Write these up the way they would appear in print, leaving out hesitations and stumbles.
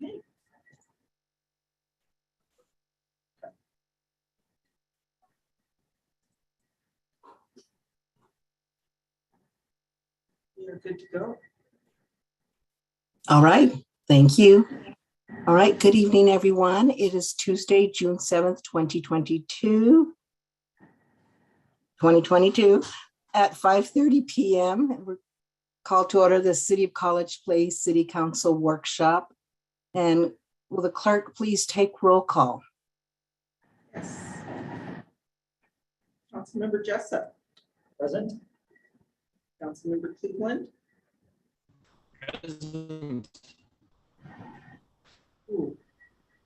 Okay. You're good to go. All right, thank you. All right, good evening, everyone. It is Tuesday, June 7th, 2022 at 5:30 p.m. We're called to order the City of College Place City Council Workshop. And will the clerk please take roll call? Yes. Councilmember Jessup. Present. Councilmember Cleveland. Present. Ooh,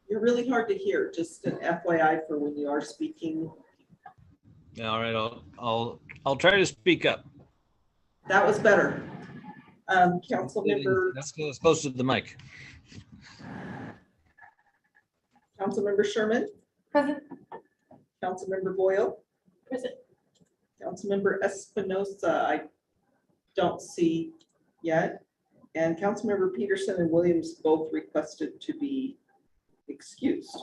you're really hard to hear. Just an FYI for when you are speaking. All right, I'll try to speak up. That was better. Councilmember. That's close to the mic. Councilmember Sherman. Present. Councilmember Boyle. Present. Councilmember Espinosa, I don't see yet. And Councilmember Peterson and Williams both requested to be excused.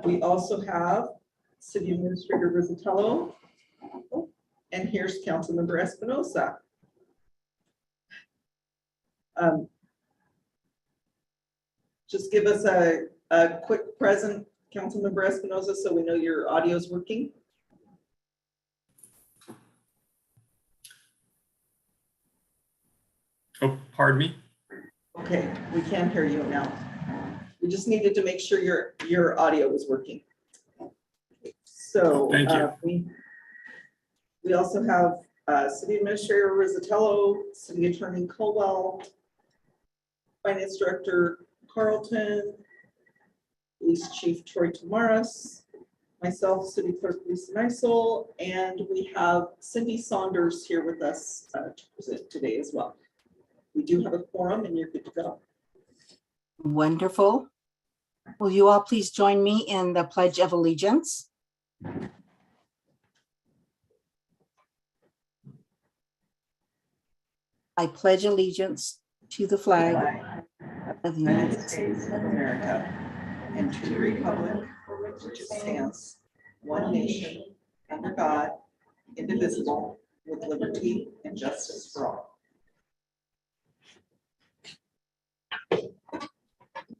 We also have City Administrator Rizzatello. Oh, and here's Councilmember Espinosa. Just give us a quick present, Councilmember Espinosa, so we know your audio is working. Oh, pardon me. Okay, we can hear you now. We just needed to make sure your audio was working. So Thank you. We also have City Administrator Rizzatello, City Attorney Colwell, Finance Director Carlton, Police Chief Troy Tamaris, myself, City Clerk Lisa Nisel, and we have Cindy Saunders here with us to present today as well. We do have a quorum and you're good to go. Wonderful. Will you all please join me in the Pledge of Allegiance? I pledge allegiance to the flag of the United States of America and to the republic for which it stands, one nation, under God, indivisible, with liberty and justice for all.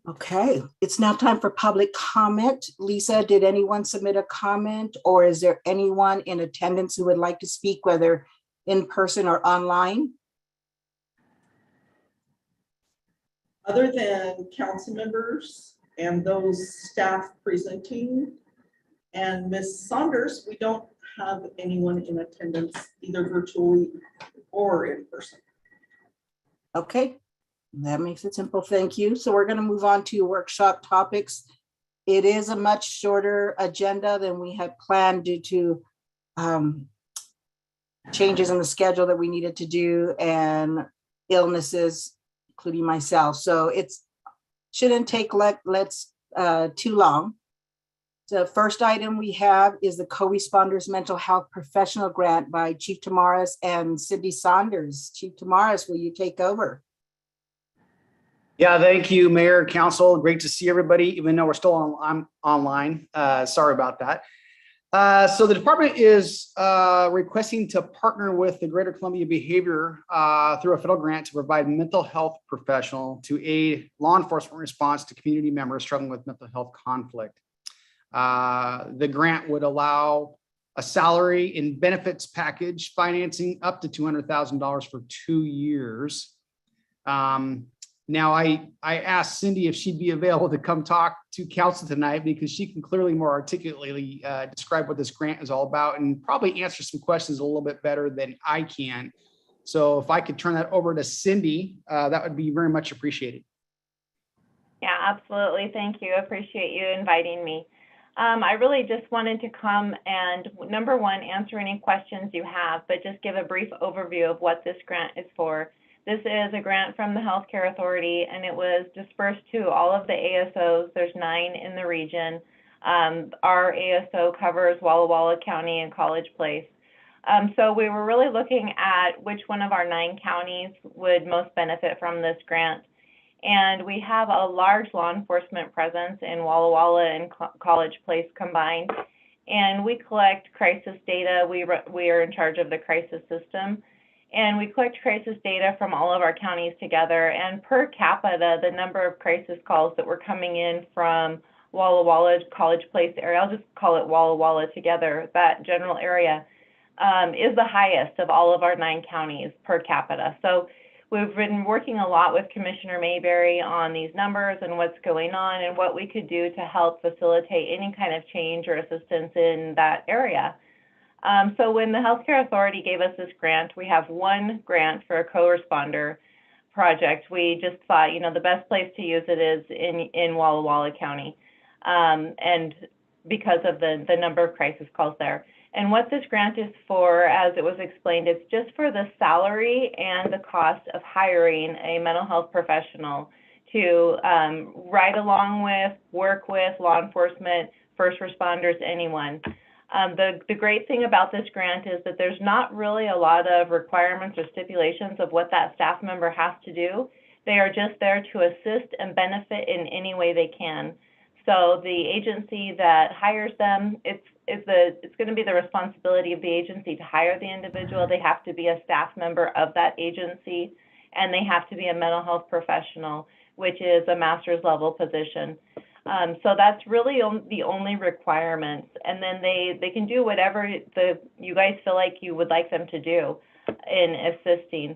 Okay, it's now time for public comment. Lisa, did anyone submit a comment, or is there anyone in attendance who would like to speak, whether in person or online? Other than council members and those staff presenting and Ms. Saunders, we don't have anyone in attendance either virtually or in person. Okay, that makes it simple. Thank you. So we're going to move on to workshop topics. It is a much shorter agenda than we had planned due to changes in the schedule that we needed to do and illnesses, including myself. So it shouldn't take too long. The first item we have is the Co-Responders Mental Health Professional Grant by Chief Tamaris and Cindy Saunders. Chief Tamaris, will you take over? Yeah, thank you, Mayor, Council. Great to see everybody, even though we're still online. Sorry about that. So the department is requesting to partner with the Greater Columbia Behavior through a federal grant to provide mental health professional to aid law enforcement response to community members struggling with mental health conflict. The grant would allow a salary and benefits package financing up to $200,000 for 2 years. Now, I asked Cindy if she'd be available to come talk to council tonight because she can clearly more articulately describe what this grant is all about and probably answer some questions a little bit better than I can. So if I could turn that over to Cindy, that would be very much appreciated. Yeah, absolutely. Thank you. I appreciate you inviting me. I really just wanted to come and, number one, answer any questions you have, but just give a brief overview of what this grant is for. This is a grant from the Healthcare Authority, and it was dispersed to all of the ASOs. There's 9 in the region. Our ASO covers Walla Walla County and College Place. So we were really looking at which one of our 9 counties would most benefit from this grant. And we have a large law enforcement presence in Walla Walla and College Place combined. And we collect crisis data. We are in charge of the crisis system. And we collect crisis data from all of our counties together. And per capita, the number of crisis calls that were coming in from Walla Walla, College Place area, I'll just call it Walla Walla together, that general area, is the highest of all of our 9 counties per capita. So we've been working a lot with Commissioner Mayberry on these numbers and what's going on and what we could do to help facilitate any kind of change or assistance in that area. So when the Healthcare Authority gave us this grant, we have 1 grant for a co-responder project. We just thought, you know, the best place to use it is in Walla Walla County, and because of the number of crisis calls there. And what this grant is for, as it was explained, it's just for the salary and the cost of hiring a mental health professional to ride along with, work with law enforcement, first responders, anyone. The great thing about this grant is that there's not really a lot of requirements or stipulations of what that staff member has to do. They are just there to assist and benefit in any way they can. So the agency that hires them, it's going to be the responsibility of the agency to hire the individual. They have to be a staff member of that agency, and they have to be a mental health professional, which is a master's level position. So that's really the only requirements. And then they can do whatever you guys feel like you would like them to do in assisting.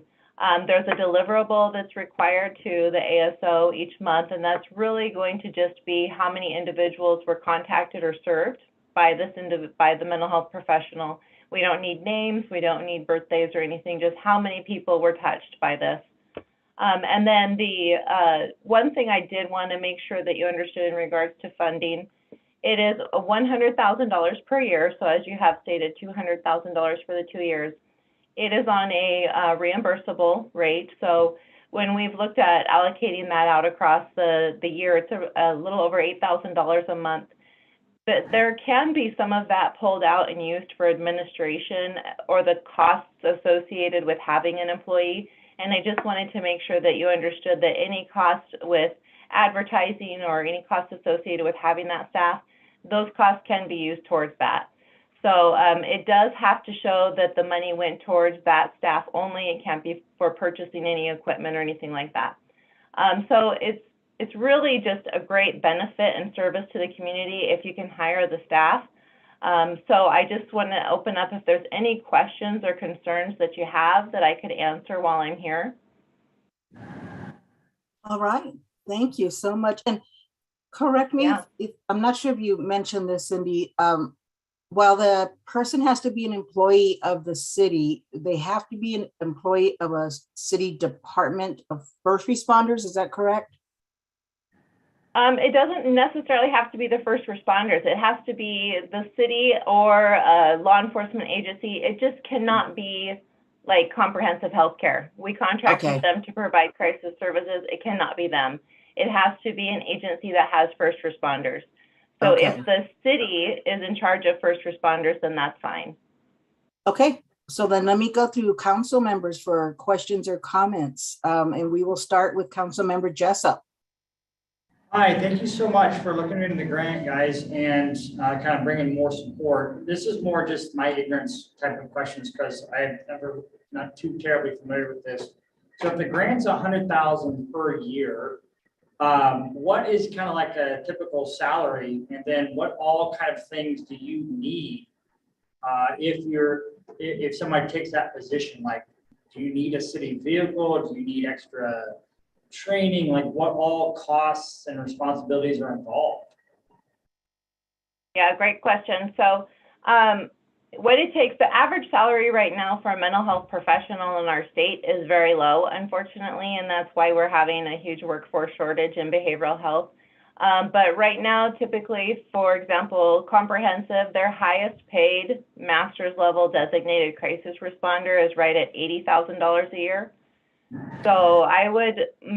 There's a deliverable that's required to the ASO each month, and that's really going to just be how many individuals were contacted or served by the mental health professional. We don't need names, we don't need birthdays or anything, just how many people were touched by this. And then the one thing I did want to make sure that you understood in regards to funding, it is $100,000 per year. So as you have stated, $200,000 for the 2 years. It is on a reimbursable rate. So when we've looked at allocating that out across the year, it's a little over $8,000 a month. But there can be some of that pulled out and used for administration or the costs associated with having an employee. And I just wanted to make sure that you understood that any cost with advertising or any costs associated with having that staff, those costs can be used towards that. So it does have to show that the money went towards that staff only. It can't be for purchasing any equipment or anything like that. So it's really just a great benefit and service to the community if you can hire the staff. So I just want to open up if there's any questions or concerns that you have that I could answer while I'm here. All right, thank you so much. And correct me if I'm not sure if you mentioned this, Cindy. While the person has to be an employee of the city, they have to be an employee of a city department of first responders. Is that correct? It doesn't necessarily have to be the first responders. It has to be the city or a law enforcement agency. It just cannot be like comprehensive health care. We contract with them to provide crisis services. It cannot be them. It has to be an agency that has first responders. So if the city is in charge of first responders, then that's fine. Okay, so then let me go through council members for questions or comments. And we will start with Council Member Jessup. Hi, thank you so much for looking into the grant, guys, and kind of bringing more support. This is more just my ignorance type of questions because I'm not too terribly familiar with this. So if the grant's $100,000 per year, what is kind of like a typical salary, and then what all kind of things do you need if somebody takes that position? Like, do you need a city vehicle? Do you need extra training? Like, what all costs and responsibilities are involved? Yeah, great question. So what it takes, the average salary right now for a mental health professional in our state is very low, unfortunately, and that's why we're having a huge workforce shortage in behavioral health. But right now, typically, for example, comprehensive, their highest paid master's level designated crisis responder is right at $80,000 a year. So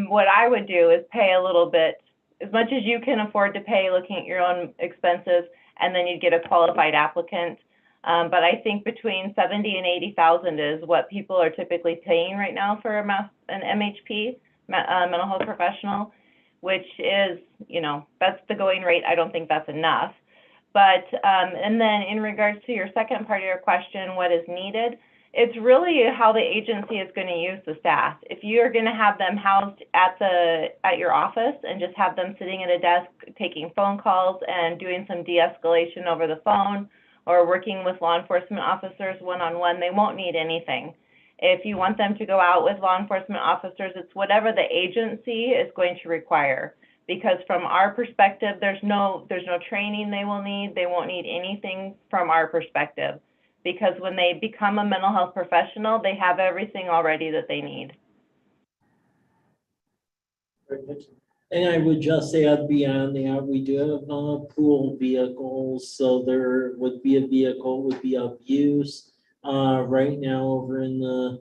what I would do is pay a little bit, as much as you can afford to pay, looking at your own expenses, and then you'd get a qualified applicant. But I think between 70 and 80,000 is what people are typically paying right now for an MHP, mental health professional, which is, that's the going rate. I don't think that's enough. But, and then in regards to your second part of your question, what is needed? It's really how the agency is going to use the staff. If you are going to have them housed at your office and just have them sitting at a desk taking phone calls and doing some de-escalation over the phone or working with law enforcement officers one-on-one, they won't need anything. If you want them to go out with law enforcement officers, it's whatever the agency is going to require. Because from our perspective, there's no training they will need. They won't need anything from our perspective. Because when they become a mental health professional, they have everything already that they need. And I would just add beyond that, we do have pool vehicles, so there would be a vehicle, would be of use. Right now over in the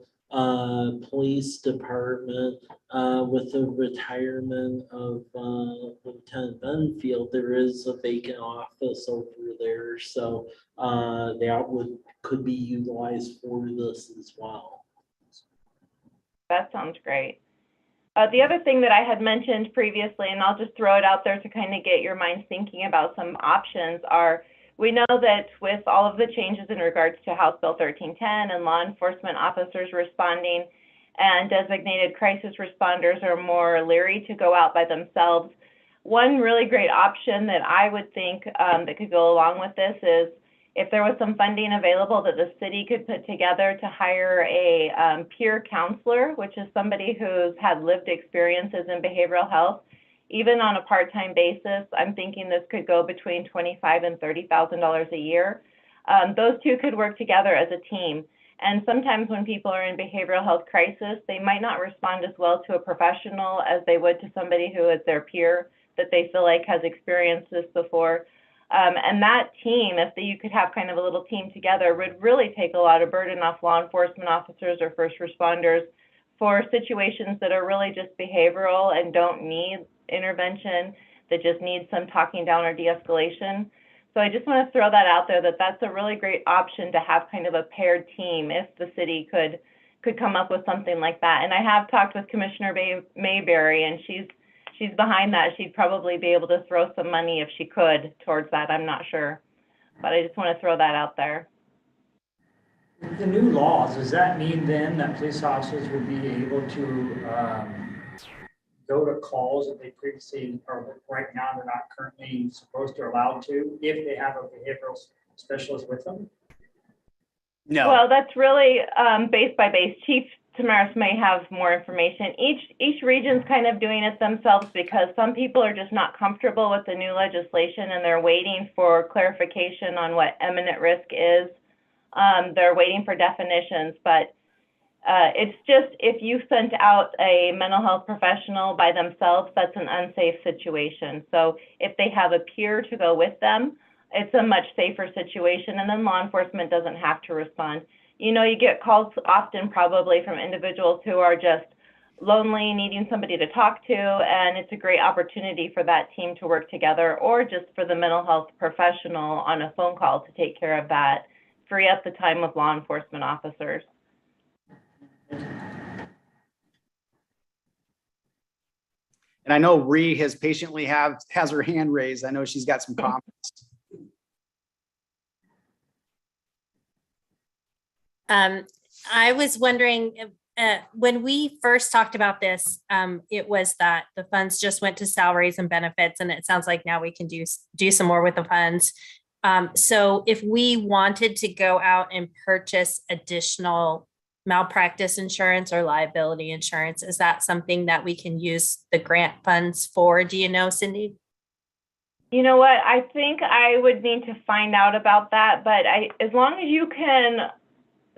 police department, with the retirement of Lieutenant Benfield, there is a vacant office over there, so that could be utilized for this as well. That sounds great. The other thing that I had mentioned previously, and I'll just throw it out there to kind of get your minds thinking about some options, are we know that with all of the changes in regards to House Bill 1310 and law enforcement officers responding and designated crisis responders are more leery to go out by themselves, one really great option that I would think that could go along with this is if there was some funding available that the city could put together to hire a peer counselor, which is somebody who's had lived experiences in behavioral health, even on a part-time basis. I'm thinking this could go between $25,000 and $30,000 a year. Those two could work together as a team. And sometimes when people are in behavioral health crisis, they might not respond as well to a professional as they would to somebody who is their peer that they feel like has experienced this before. And that team, if you could have kind of a little team together, would really take a lot of burden off law enforcement officers or first responders for situations that are really just behavioral and don't need intervention, that just need some talking down or de-escalation. So I just want to throw that out there, that that's a really great option to have kind of a paired team if the city could come up with something like that. And I have talked with Commissioner Mayberry, and she's behind that. She'd probably be able to throw some money if she could towards that. I'm not sure, but I just want to throw that out there. The new laws, does that mean then that police officers would be able to go to calls that they previously, or right now they're not currently supposed to or allowed to, if they have a behavioral specialist with them? No. Well, that's really base by base. Chief Tamaris may have more information. Each region's kind of doing it themselves because some people are just not comfortable with the new legislation and they're waiting for clarification on what imminent risk is. They're waiting for definitions, but it's just if you sent out a mental health professional by themselves, that's an unsafe situation. So if they have a peer to go with them, it's a much safer situation, and then law enforcement doesn't have to respond. You know, you get calls often probably from individuals who are just lonely, needing somebody to talk to, and it's a great opportunity for that team to work together, or just for the mental health professional on a phone call to take care of that, free up the time of law enforcement officers. And I know Ree has patiently has her hand raised. I know she's got some comments. I was wondering, when we first talked about this, it was that the funds just went to salaries and benefits, and it sounds like now we can do some more with the funds. So if we wanted to go out and purchase additional malpractice insurance or liability insurance, is that something that we can use the grant funds for? Do you know, Cindy? You know what? I think I would need to find out about that, but as long as you can.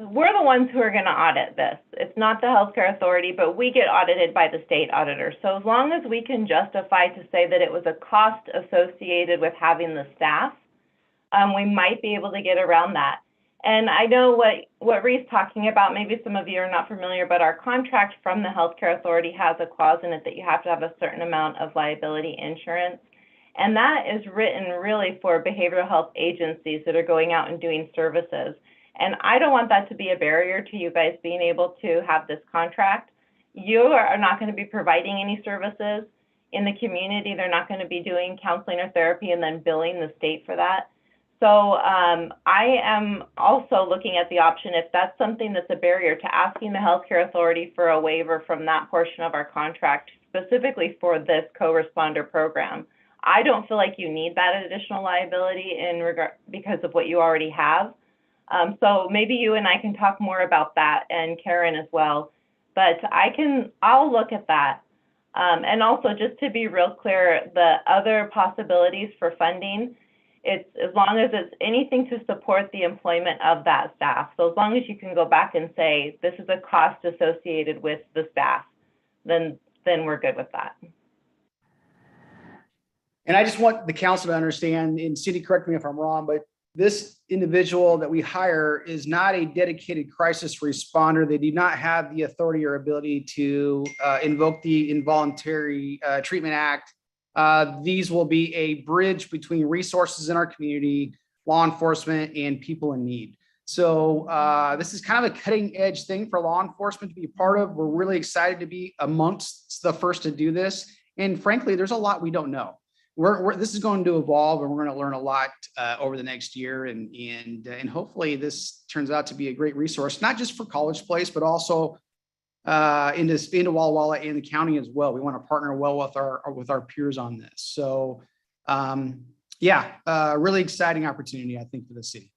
We're the ones who are going to audit this. It's not the healthcare authority, but we get audited by the state auditor. So as long as we can justify to say that it was a cost associated with having the staff, we might be able to get around that. And I know what Ree's talking about, maybe some of you are not familiar, but our contract from the healthcare authority has a clause in it that you have to have a certain amount of liability insurance. And that is written really for behavioral health agencies that are going out and doing services. And I don't want that to be a barrier to you guys being able to have this contract. You are not going to be providing any services in the community. They're not going to be doing counseling or therapy and then billing the state for that. So I am also looking at the option, if that's something that's a barrier, to asking the healthcare authority for a waiver from that portion of our contract, specifically for this co-responder program. I don't feel like you need that additional liability because of what you already have. So maybe you and I can talk more about that, and Karen as well. But I'll look at that. And also, just to be real clear, the other possibilities for funding, it's as long as it's anything to support the employment of that staff. So as long as you can go back and say, this is a cost associated with the staff, then we're good with that. And I just want the council to understand, and Cindy, correct me if I'm wrong, but this individual that we hire is not a dedicated crisis responder. They do not have the authority or ability to invoke the Involuntary Treatment Act. These will be a bridge between resources in our community, law enforcement, and people in need. So this is kind of a cutting edge thing for law enforcement to be a part of. We're really excited to be amongst the first to do this. And frankly, there's a lot we don't know. This is going to evolve, and we're going to learn a lot over the next year, and hopefully this turns out to be a great resource, not just for College Place, but also into Walla Walla and the county as well. We want to partner well with our peers on this. So really exciting opportunity, I think, for the city.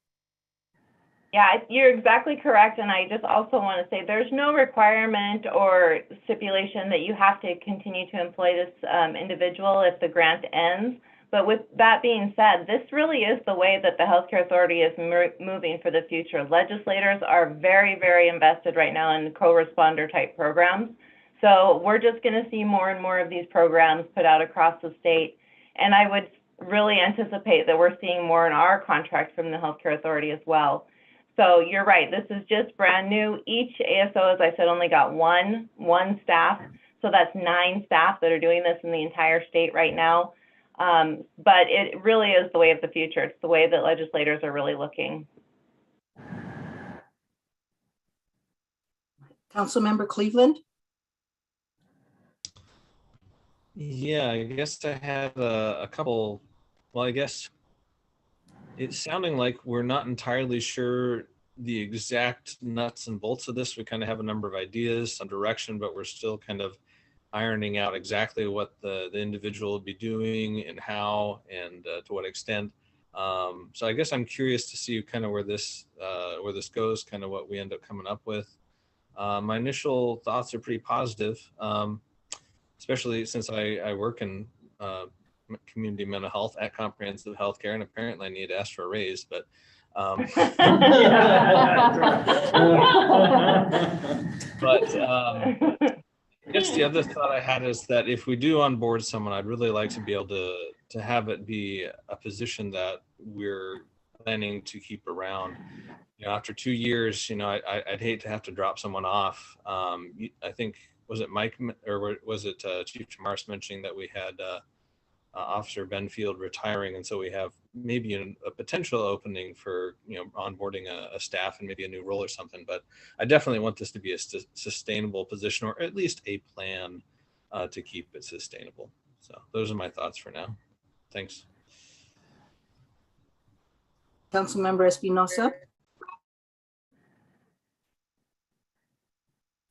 Yeah, you're exactly correct. And I just also want to say there's no requirement or stipulation that you have to continue to employ this individual if the grant ends. But with that being said, this really is the way that the healthcare authority is moving for the future. Legislators are very, very invested right now in co-responder type programs. So we're just going to see more and more of these programs put out across the state. And I would really anticipate that we're seeing more in our contract from the healthcare authority as well. So you're right, this is just brand new. Each ASO, as I said, only got one staff. So that's 9 staff that are doing this in the entire state right now. But it really is the way of the future. It's the way that legislators are really looking. Councilmember Cleveland? Yeah, I guess I have a couple, well, I guess it's sounding like we're not entirely sure the exact nuts and bolts of this. We kind of have a number of ideas, some direction, but we're still kind of ironing out exactly what the individual will be doing and how and to what extent. So I guess I'm curious to see kind of where this goes, kind of what we end up coming up with. My initial thoughts are pretty positive, especially since I work in community mental health at comprehensive healthcare, and apparently I need to ask for a raise, but but I guess the other thought I had is that if we do onboard someone, I'd really like to be able to have it be a position that we're planning to keep around. You know, after 2 years, you know, I'd hate to have to drop someone off. I think, was it Mike or was it Chief Chamaris mentioning that we had Officer Benfield retiring, and so we have maybe a potential opening for, you know, onboarding a staff and maybe a new role or something. But I definitely want this to be a sustainable position, or at least a plan to keep it sustainable. So those are my thoughts for now. Thanks. Councilmember Espinosa?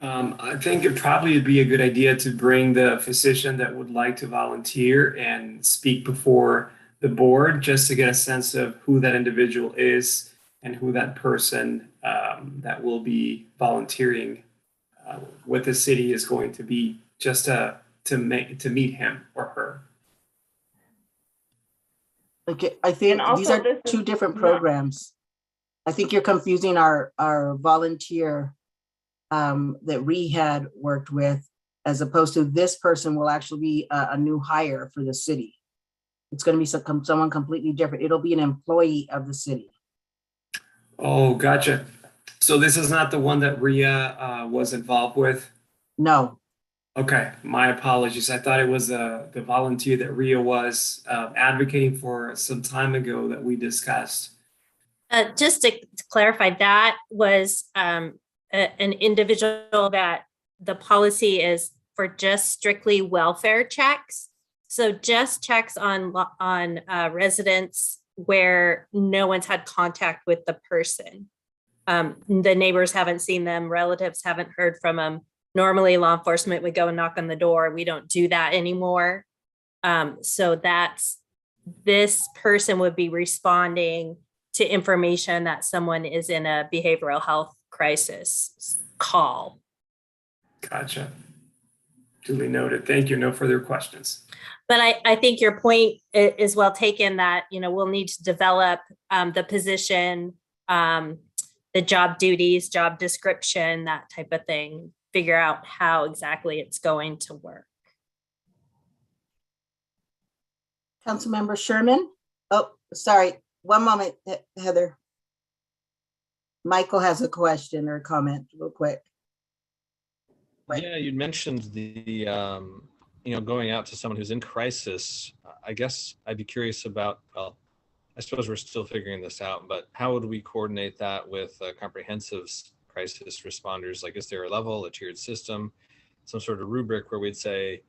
I think it probably would be a good idea to bring the physician that would like to volunteer and speak before the board, just to get a sense of who that individual is and who that person that will be volunteering with the city is going to be, just to meet him or her. Okay, I think these are 2 different programs. I think you're confusing our volunteer that we had worked with, as opposed to this person will actually be a new hire for the city. It's going to be someone completely different. It'll be an employee of the city. Oh, gotcha. So this is not the one that Ria was involved with? No. Okay, my apologies. I thought it was the volunteer that Ria was advocating for some time ago that we discussed. Just to clarify, that was an individual that the policy is for just strictly welfare checks. So just checks on residents where no one's had contact with the person. The neighbors haven't seen them, relatives haven't heard from them. Normally law enforcement would go and knock on the door. We don't do that anymore. So this person would be responding to information that someone is in a behavioral health crisis call. Gotcha. Duly noted. Thank you. No further questions. But I think your point is well taken that, we'll need to develop the position, the job duties, job description, that type of thing, figure out how exactly it's going to work. Councilmember Sherman? Oh, sorry. One moment, Heather. Michael has a question or a comment real quick. Yeah, you mentioned the, going out to someone who's in crisis. I guess I'd be curious about, well, I suppose we're still figuring this out, but how would we coordinate that with comprehensive crisis responders? Like, is there a level, a tiered system, some sort of rubric where we'd say,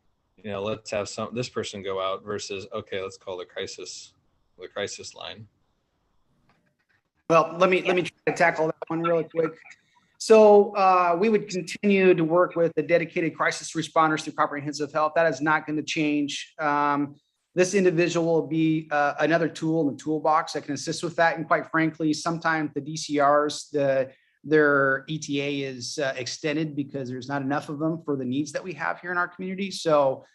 let's have this person go out versus, okay, let's call the crisis line. Well, let me try to tackle that one really quick. So we would continue to work with the dedicated crisis responders through comprehensive health. That is not going to change. This individual will be another tool in the toolbox that can assist with that. And quite frankly, sometimes the DCRs, their ETA is extended because there's not enough of them for the needs that we have here in our community. So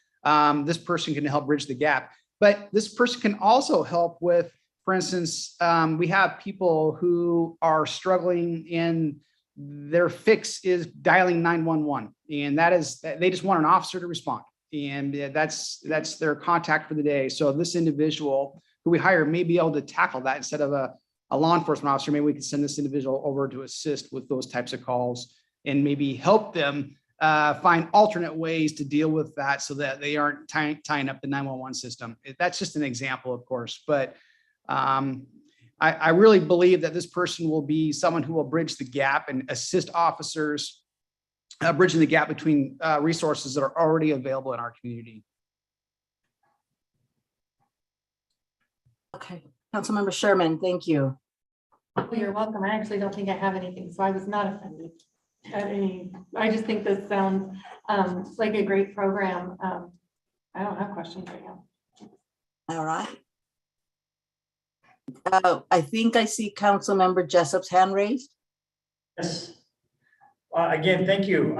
this person can help bridge the gap. But this person can also help with, for instance, we have people who are struggling in their fix is dialing 911, and that is, they just want an officer to respond. And that's their contact for the day. So this individual who we hire may be able to tackle that instead of a law enforcement officer. Maybe we can send this individual over to assist with those types of calls and maybe help them find alternate ways to deal with that so that they aren't tying up the 911 system. That's just an example, of course, but I really believe that this person will be someone who will bridge the gap and assist officers bridging the gap between resources that are already available in our community. Okay, Councilmember Sherman, thank you. Well, you're welcome. I actually don't think I have anything, so I was not offended. I just think this sounds like a great program. I don't have questions right now. All right. I think I see Councilmember Jessup's hand raised. Yes. Again, thank you.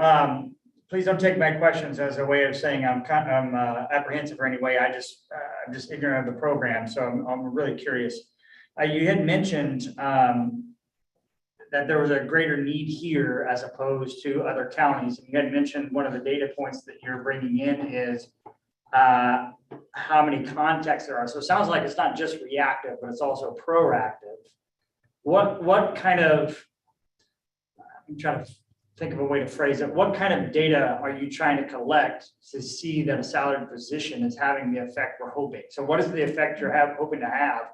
Please don't take my questions as a way of saying I'm apprehensive or any way. I'm just ignorant of the program, so I'm really curious. You had mentioned that there was a greater need here as opposed to other counties. You had mentioned one of the data points that you're bringing in is how many contacts there are. So it sounds like it's not just reactive, but it's also proactive. What kind of, I'm trying to think of a way to phrase it. What kind of data are you trying to collect to see that a salaried position is having the effect we're hoping? So what is the effect you're hoping to have?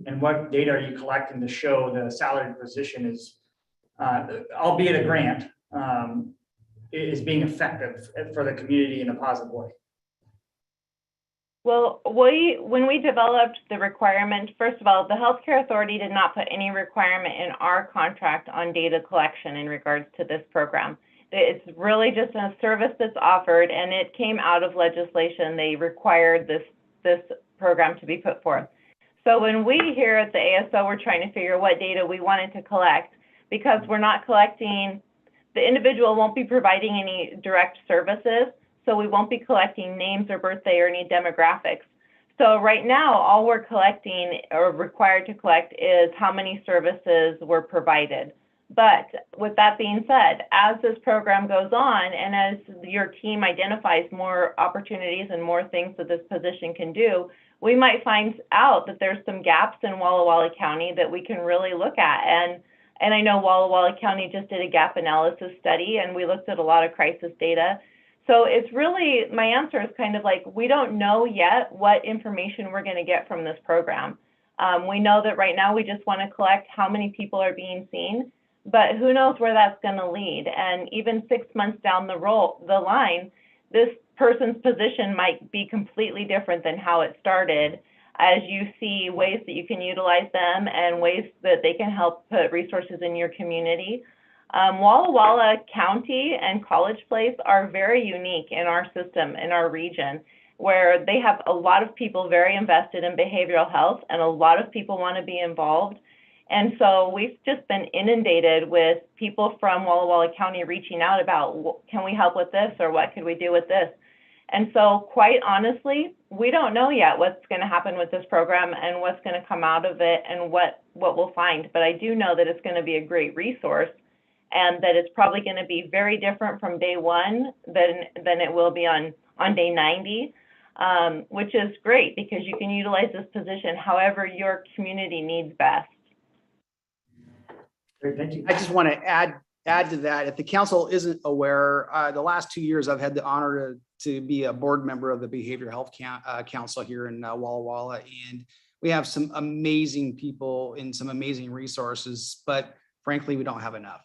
And what data are you collecting to show that a salaried position is, albeit a grant, is being effective for the community in a positive way? Well, when we developed the requirement, first of all, the Healthcare Authority did not put any requirement in our contract on data collection in regards to this program. It's really just a service that's offered, and it came out of legislation. They required this program to be put forth. So when we here at the ASO were trying to figure what data we wanted to collect, because we're not collecting, the individual won't be providing any direct services, so we won't be collecting names or birthday or any demographics. So right now, all we're collecting or required to collect is how many services were provided. But with that being said, as this program goes on and as your team identifies more opportunities and more things that this position can do, we might find out that there's some gaps in Walla Walla County that we can really look at. And I know Walla Walla County just did a gap analysis study, and we looked at a lot of crisis data. So it's really, my answer is kind of like, we don't know yet what information we're going to get from this program. We know that right now we just want to collect how many people are being seen, but who knows where that's going to lead. And even 6 months down the line, this person's position might be completely different than how it started, as you see ways that you can utilize them and ways that they can help put resources in your community. Walla Walla County and College Place are very unique in our system, in our region, where they have a lot of people very invested in behavioral health and a lot of people want to be involved. And so we've just been inundated with people from Walla Walla County reaching out about, can we help with this, or what could we do with this? And so quite honestly, we don't know yet what's going to happen with this program and what's going to come out of it and what we'll find. But I do know that it's going to be a great resource, and that it's probably going to be very different from day one than it will be on day 90, which is great because you can utilize this position however your community needs best. Great, thank you. I just want to add to that. If the council isn't aware, the last 2 years I've had the honor to be a board member of the Behavioral Health Council here in Walla Walla, and we have some amazing people and some amazing resources, but frankly, we don't have enough.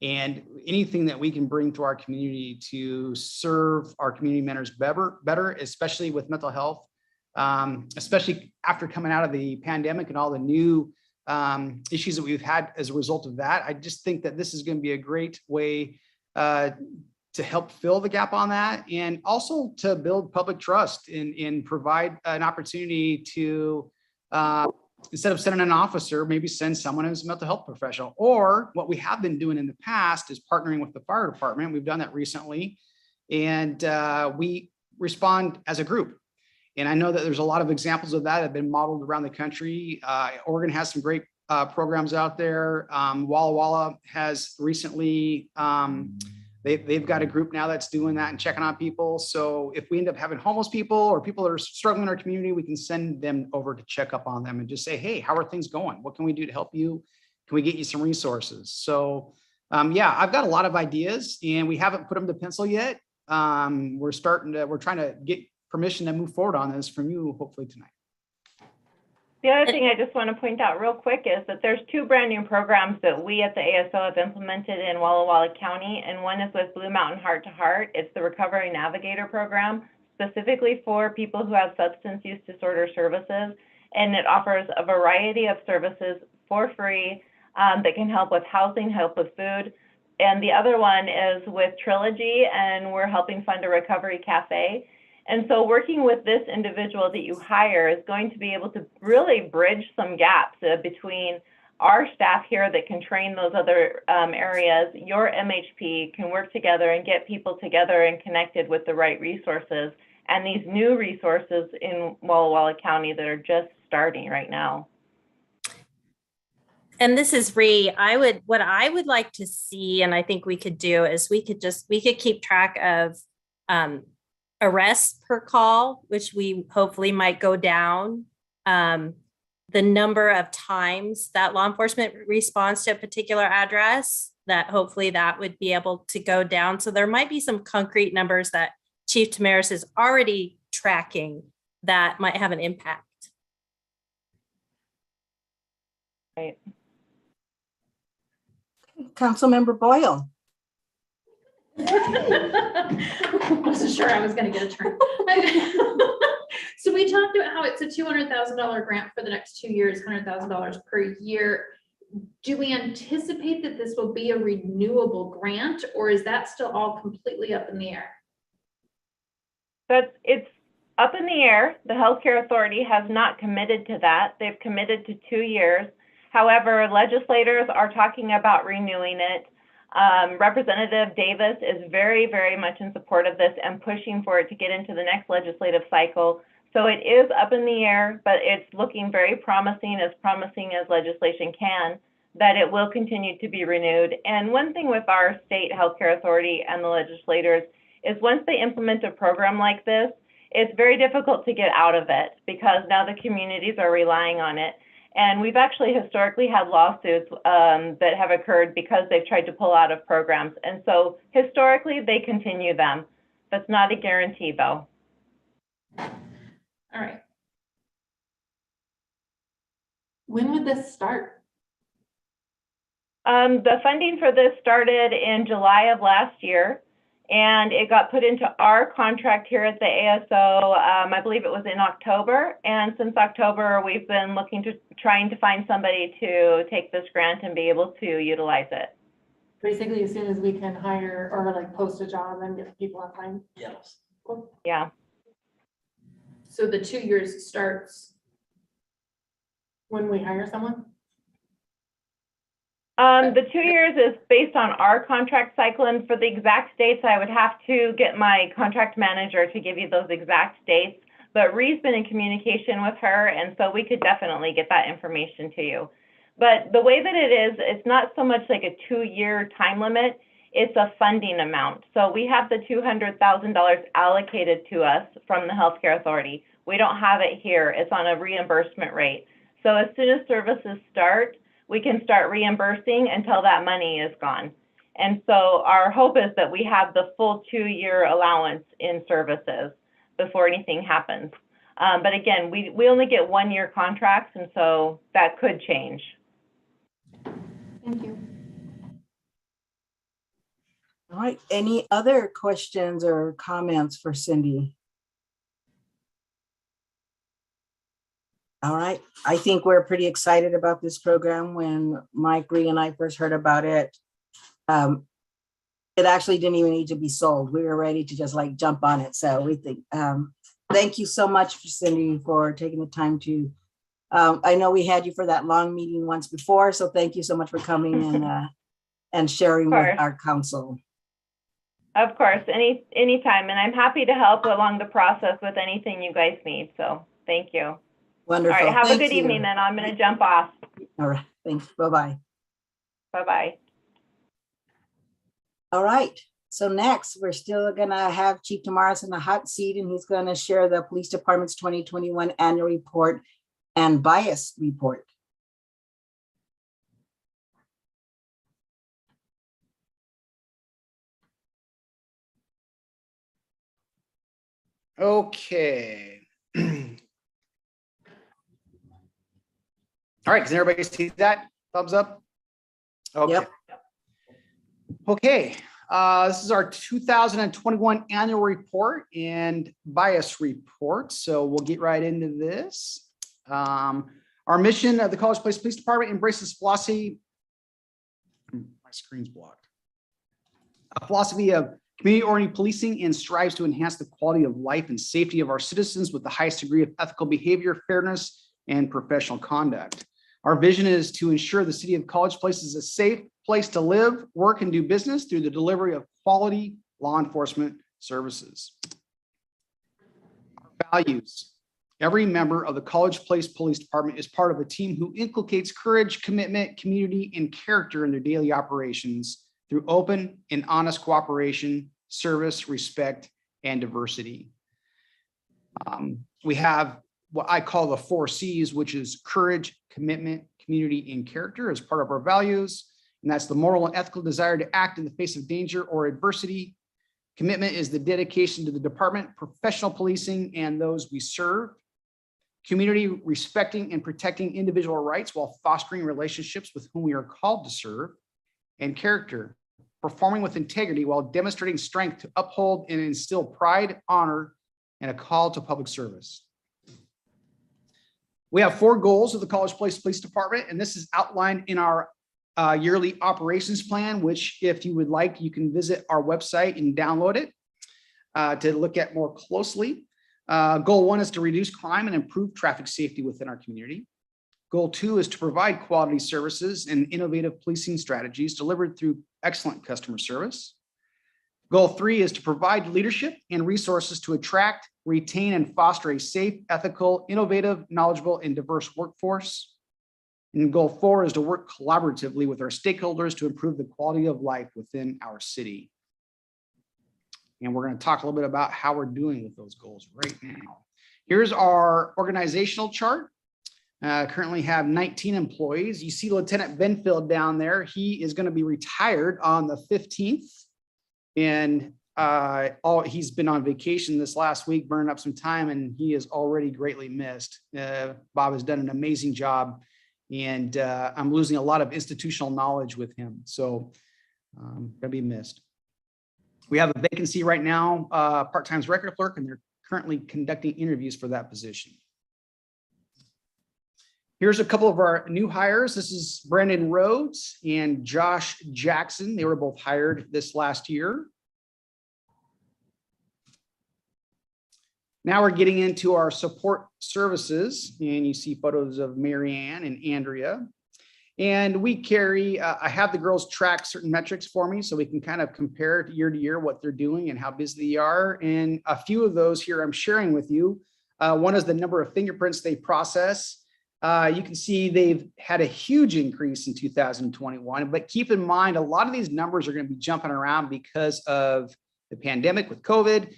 And anything that we can bring to our community to serve our community members better, especially with mental health, especially after coming out of the pandemic and all the new issues that we've had as a result of that. I just think that this is going to be a great way to help fill the gap on that, and also to build public trust and provide an opportunity to, instead of sending an officer, maybe send someone who's a mental health professional. Or what we have been doing in the past is partnering with the fire department. We've done that recently, and we respond as a group. And I know that there's a lot of examples of that have been modeled around the country. Oregon has some great programs out there. Walla Walla has recently, they've got a group now that's doing that and checking on people. So if we end up having homeless people or people that are struggling in our community, we can send them over to check up on them and just say, hey, how are things going? What can we do to help you? Can we get you some resources? So yeah, I've got a lot of ideas and we haven't put them to pencil yet. We're trying to get permission to move forward on this from you, hopefully tonight. The other thing I just want to point out real quick is that there's 2 brand new programs that we at the ASO have implemented in Walla Walla County, and one is with Blue Mountain Heart to Heart. It's the Recovery Navigator program, specifically for people who have substance use disorder services, and it offers a variety of services for free that can help with housing, help with food. And the other one is with Trilogy, and we're helping fund a recovery cafe. And so working with this individual that you hire is going to be able to really bridge some gaps between our staff here that can train those other areas. Your MHP can work together and get people together and connected with the right resources, and these new resources in Walla Walla County that are just starting right now. And this is Ree. What I would like to see, and I think we could do, is we could keep track of arrests per call, which we hopefully might go down. The number of times that law enforcement responds to a particular address, that hopefully that would be able to go down. So there might be some concrete numbers that Chief Tamaris is already tracking that might have an impact. Right. Councilmember Boyle. I wasn't sure I was going to get a turn. So we talked about how it's a $200,000 grant for the next 2 years, $100,000 per year. Do we anticipate that this will be a renewable grant, or is that still all completely up in the air? It's up in the air. The Healthcare Authority has not committed to that. They've committed to 2 years. However, legislators are talking about renewing it. Representative Davis is very, very much in support of this and pushing for it to get into the next legislative cycle. So it is up in the air, but it's looking very promising as legislation can, that it will continue to be renewed. And one thing with our state healthcare authority and the legislators is once they implement a program like this, it's very difficult to get out of it because now the communities are relying on it. And we've actually historically had lawsuits that have occurred because they've tried to pull out of programs. And so historically, they continue them. That's not a guarantee, though. All right. When would this start? The funding for this started in July of last year, and it got put into our contract here at the ASO. I believe it was in October, and since October, we've been trying to find somebody to take this grant and be able to utilize it. Basically, as soon as we can hire or like post a job and get people online. Yes. Cool. Yeah. So the 2 years starts. When we hire someone? The 2 years is based on our contract cycle, and for the exact dates, I would have to get my contract manager to give you those exact dates. But Ree's been in communication with her, and so we could definitely get that information to you. But the way that it is, it's not so much like a 2-year time limit, it's a funding amount. So we have the $200,000 allocated to us from the Healthcare Authority. We don't have it here, it's on a reimbursement rate. So as soon as services start, we can start reimbursing until that money is gone. And so our hope is that we have the full 2-year allowance in services before anything happens. But again, we only get 1-year contracts, and so that could change. Thank you. All right, any other questions or comments for Cindy? All right, I think we're pretty excited about this program. When Mike, Ree, and I first heard about it, it actually didn't even need to be sold. We were ready to just like jump on it. So we think, thank you so much, Cindy, for taking the time to, I know we had you for that long meeting once before, so thank you so much for coming and sharing with our council. Of course, anytime, and I'm happy to help along the process with anything you guys need, so thank you. Wonderful. All right, have Thank a good you. evening then. I'm going to jump off. All right, thanks. Bye-bye. Bye-bye. All right, so next, we're still gonna have Chief Tamaris in the hot seat, and he's gonna share the Police Department's 2021 annual report and bias report. Okay. All right, can everybody see that? Thumbs up? Okay. Yep. Okay, this is our 2021 annual report and bias report. So we'll get right into this. Our mission of the College Place Police Department embraces philosophy. My screen's blocked. A philosophy of community-oriented policing and strives to enhance the quality of life and safety of our citizens with the highest degree of ethical behavior, fairness, and professional conduct. Our vision is to ensure the city of College Place is a safe place to live, work, and do business through the delivery of quality law enforcement services. Our values. Every member of the College Place Police Department is part of a team who inculcates courage, commitment, community, and character in their daily operations through open and honest cooperation, service, respect, and diversity. We have what I call the 4 C's, which is courage, commitment, community, and character as part of our values. And that's the moral and ethical desire to act in the face of danger or adversity. Commitment is the dedication to the department, professional policing, and those we serve. Community, respecting and protecting individual rights while fostering relationships with whom we are called to serve. And character, performing with integrity while demonstrating strength to uphold and instill pride, honor, and a call to public service. We have 4 goals of the College Place Police Department, and this is outlined in our yearly operations plan, which if you would like, you can visit our website and download it to look at more closely. Goal 1 is to reduce crime and improve traffic safety within our community. Goal 2 is to provide quality services and innovative policing strategies delivered through excellent customer service. Goal 3 is to provide leadership and resources to attract, retain, and foster a safe, ethical, innovative, knowledgeable, and diverse workforce. And goal 4 is to work collaboratively with our stakeholders to improve the quality of life within our city. And we're going to talk a little bit about how we're doing with those goals right now. Here's our organizational chart. Currently have 19 employees. You see Lieutenant Benfield down there. He is going to be retired on the 15th. And he's been on vacation this last week, burning up some time, and he is already greatly missed. Bob has done an amazing job, and I'm losing a lot of institutional knowledge with him. So gonna be missed. We have a vacancy right now, part-time record clerk, and they're currently conducting interviews for that position. Here's a couple of our new hires. This is Brandon Rhodes and Josh Jackson. They were both hired this last year. Now we're getting into our support services, and you see photos of Marianne and Andrea. And we carry, I have the girls track certain metrics for me so we can kind of compare year to year what they're doing and how busy they are. And a few of those here I'm sharing with you. One is the number of fingerprints they process. You can see they've had a huge increase in 2021, but keep in mind, a lot of these numbers are going to be jumping around because of the pandemic with COVID.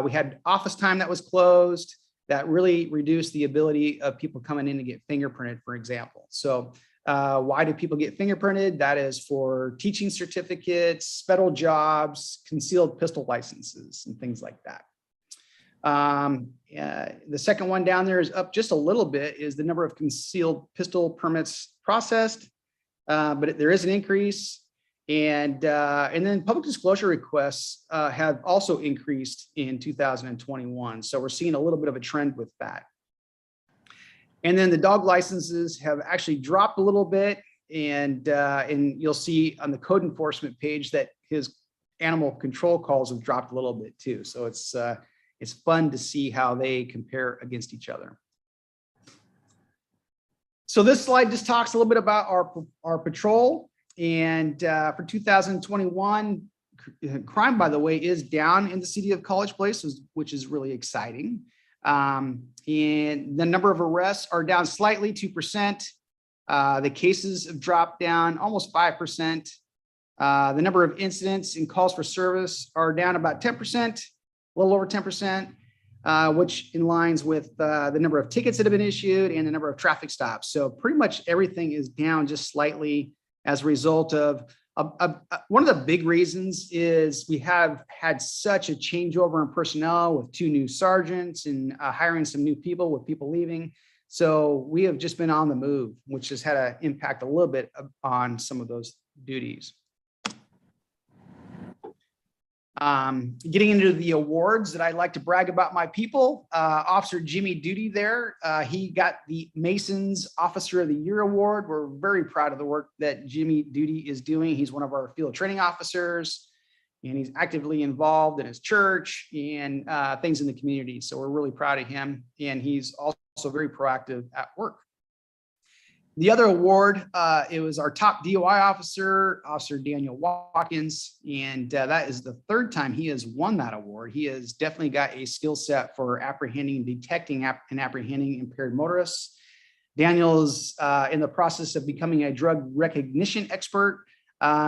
We had office time that was closed that really reduced the ability of people coming in to get fingerprinted, for example. So why do people get fingerprinted? That is for teaching certificates, federal jobs, concealed pistol licenses, and things like that. The second one down there is up just a little bit, is the number of concealed pistol permits processed, but there is an increase. And then public disclosure requests have also increased in 2021. So we're seeing a little bit of a trend with that. And then the dog licenses have actually dropped a little bit. And you'll see on the code enforcement page that his animal control calls have dropped a little bit too. So it's fun to see how they compare against each other. So this slide just talks a little bit about our patrol. And for 2021, crime, by the way, is down in the city of College Place, which is really exciting. And the number of arrests are down slightly, 2%. The cases have dropped down almost 5%. The number of incidents and calls for service are down about 10%, a little over 10%, which aligns with the number of tickets that have been issued and the number of traffic stops. So pretty much everything is down just slightly as a result of one of the big reasons is we have had such a changeover in personnel with 2 new sergeants and hiring some new people with people leaving. So we have just been on the move, which has had an impact a little bit on some of those duties. Getting into the awards that I like to brag about my people, Officer Jimmy Duty there, he got the Masons Officer of the Year Award. We're very proud of the work that Jimmy Duty is doing. He's one of our field training officers, and he's actively involved in his church and things in the community. So we're really proud of him, and he's also very proactive at work. The other award, it was our top DOI officer, Officer Daniel Watkins, and that is the 3rd time he has won that award. He has definitely got a skill set for apprehending, detecting and apprehending impaired motorists. Daniel is in the process of becoming a drug recognition expert,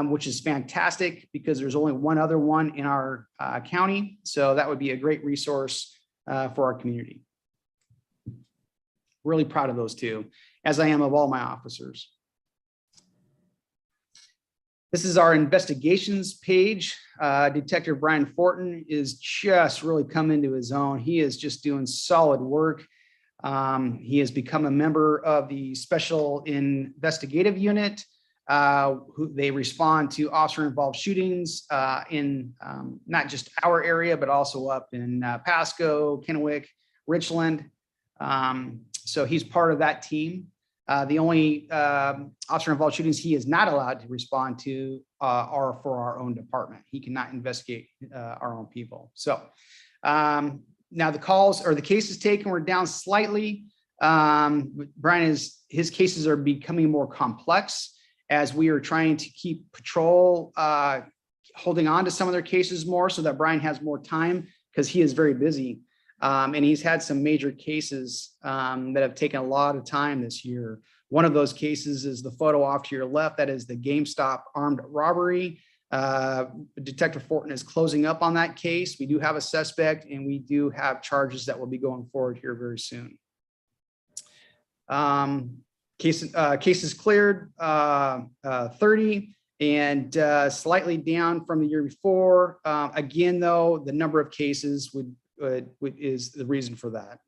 which is fantastic because there's only one other one in our county. So that would be a great resource for our community. Really proud of those two, as I am of all my officers. This is our investigations page. Detective Brian Fortin is just really come into his own. He is just doing solid work. He has become a member of the Special Investigative Unit. They respond to officer-involved shootings in not just our area, but also up in Pasco, Kennewick, Richland. So he's part of that team. The only officer-involved shootings he is not allowed to respond to are for our own department. He cannot investigate our own people. So now the calls or the cases taken were down slightly. Brian his cases are becoming more complex as we are trying to keep patrol holding on to some of their cases more so that Brian has more time because he is very busy. And he's had some major cases that have taken a lot of time this year. One of those cases is the photo off to your left. That is the Gamestop armed robbery. Detective Fortin is closing up on that case. We do have a suspect and we do have charges that will be going forward here very soon. Cases cleared 30 and slightly down from the year before. Again, though, the number of cases is the reason for that.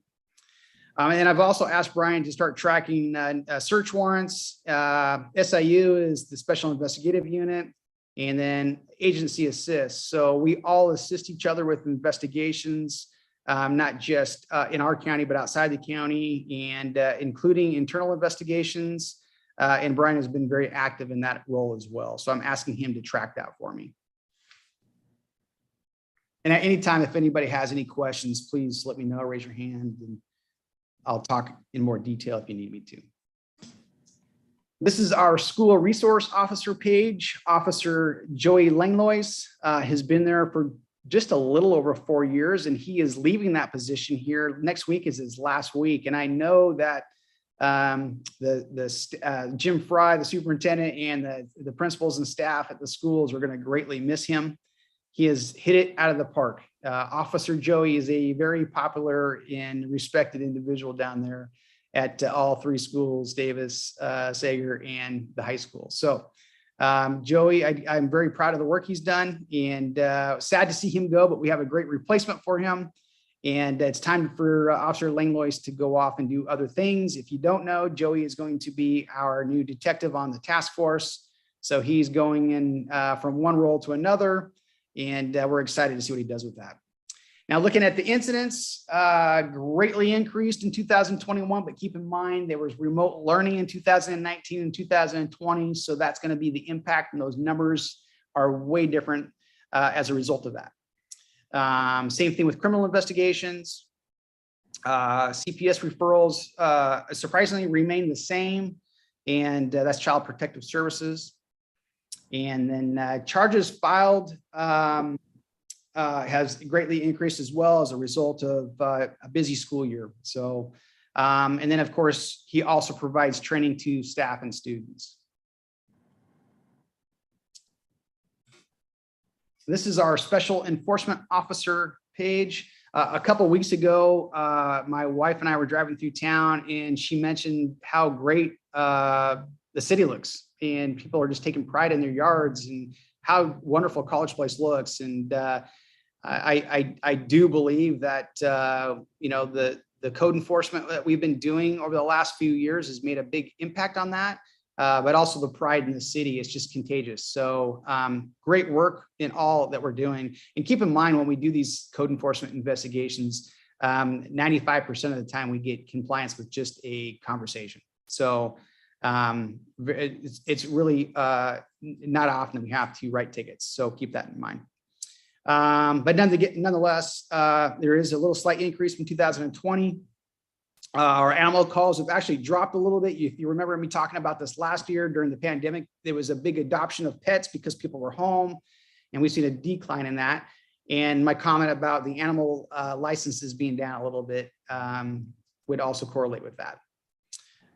And I've also asked Brian to start tracking search warrants. SIU is the Special Investigative Unit, and then agency assists. So we all assist each other with investigations, not just in our county, but outside the county, and including internal investigations. And Brian has been very active in that role as well. So I'm asking him to track that for me. And at any time, if anybody has any questions, please let me know, raise your hand, and I'll talk in more detail if you need me to. This is our school resource officer page. Officer Joey Langlois has been there for just a little over 4 years, and he is leaving that position here. Next week is his last week. And I know that Jim Fry, the superintendent, and the principals and staff at the schools are going to greatly miss him. He has hit it out of the park. Officer Joey is a very popular and respected individual down there at all 3 schools, Davis, Sager, and the high school. So Joey, I'm very proud of the work he's done, and sad to see him go, but we have a great replacement for him. And it's time for Officer Langlois to go off and do other things. If you don't know, Joey is going to be our new detective on the task force. So he's going in from one role to another, and we're excited to see what he does with that. Now, looking at the incidents, greatly increased in 2021, but keep in mind there was remote learning in 2019 and 2020. So that's going to be the impact, and those numbers are way different as a result of that. Same thing with criminal investigations. CPS referrals surprisingly remain the same, and that's Child Protective Services. And then charges filed has greatly increased as well as a result of a busy school year. So, and then of course, he also provides training to staff and students. This is our Special Enforcement Officer page. A couple weeks ago, my wife and I were driving through town, and she mentioned how great the city looks, and people are just taking pride in their yards and how wonderful College Place looks. And I do believe that you know, the code enforcement that we've been doing over the last few years has made a big impact on that. But also the pride in the city is just contagious. So great work in all that we're doing. And keep in mind, when we do these code enforcement investigations, 95% of the time we get compliance with just a conversation. So it's really not often we have to write tickets. So keep that in mind. But nonetheless, there is a little slight increase from 2020. Our animal calls have actually dropped a little bit. If you remember me talking about this last year during the pandemic, there was a big adoption of pets because people were home, and we've seen a decline in that. And my comment about the animal licenses being down a little bit would also correlate with that.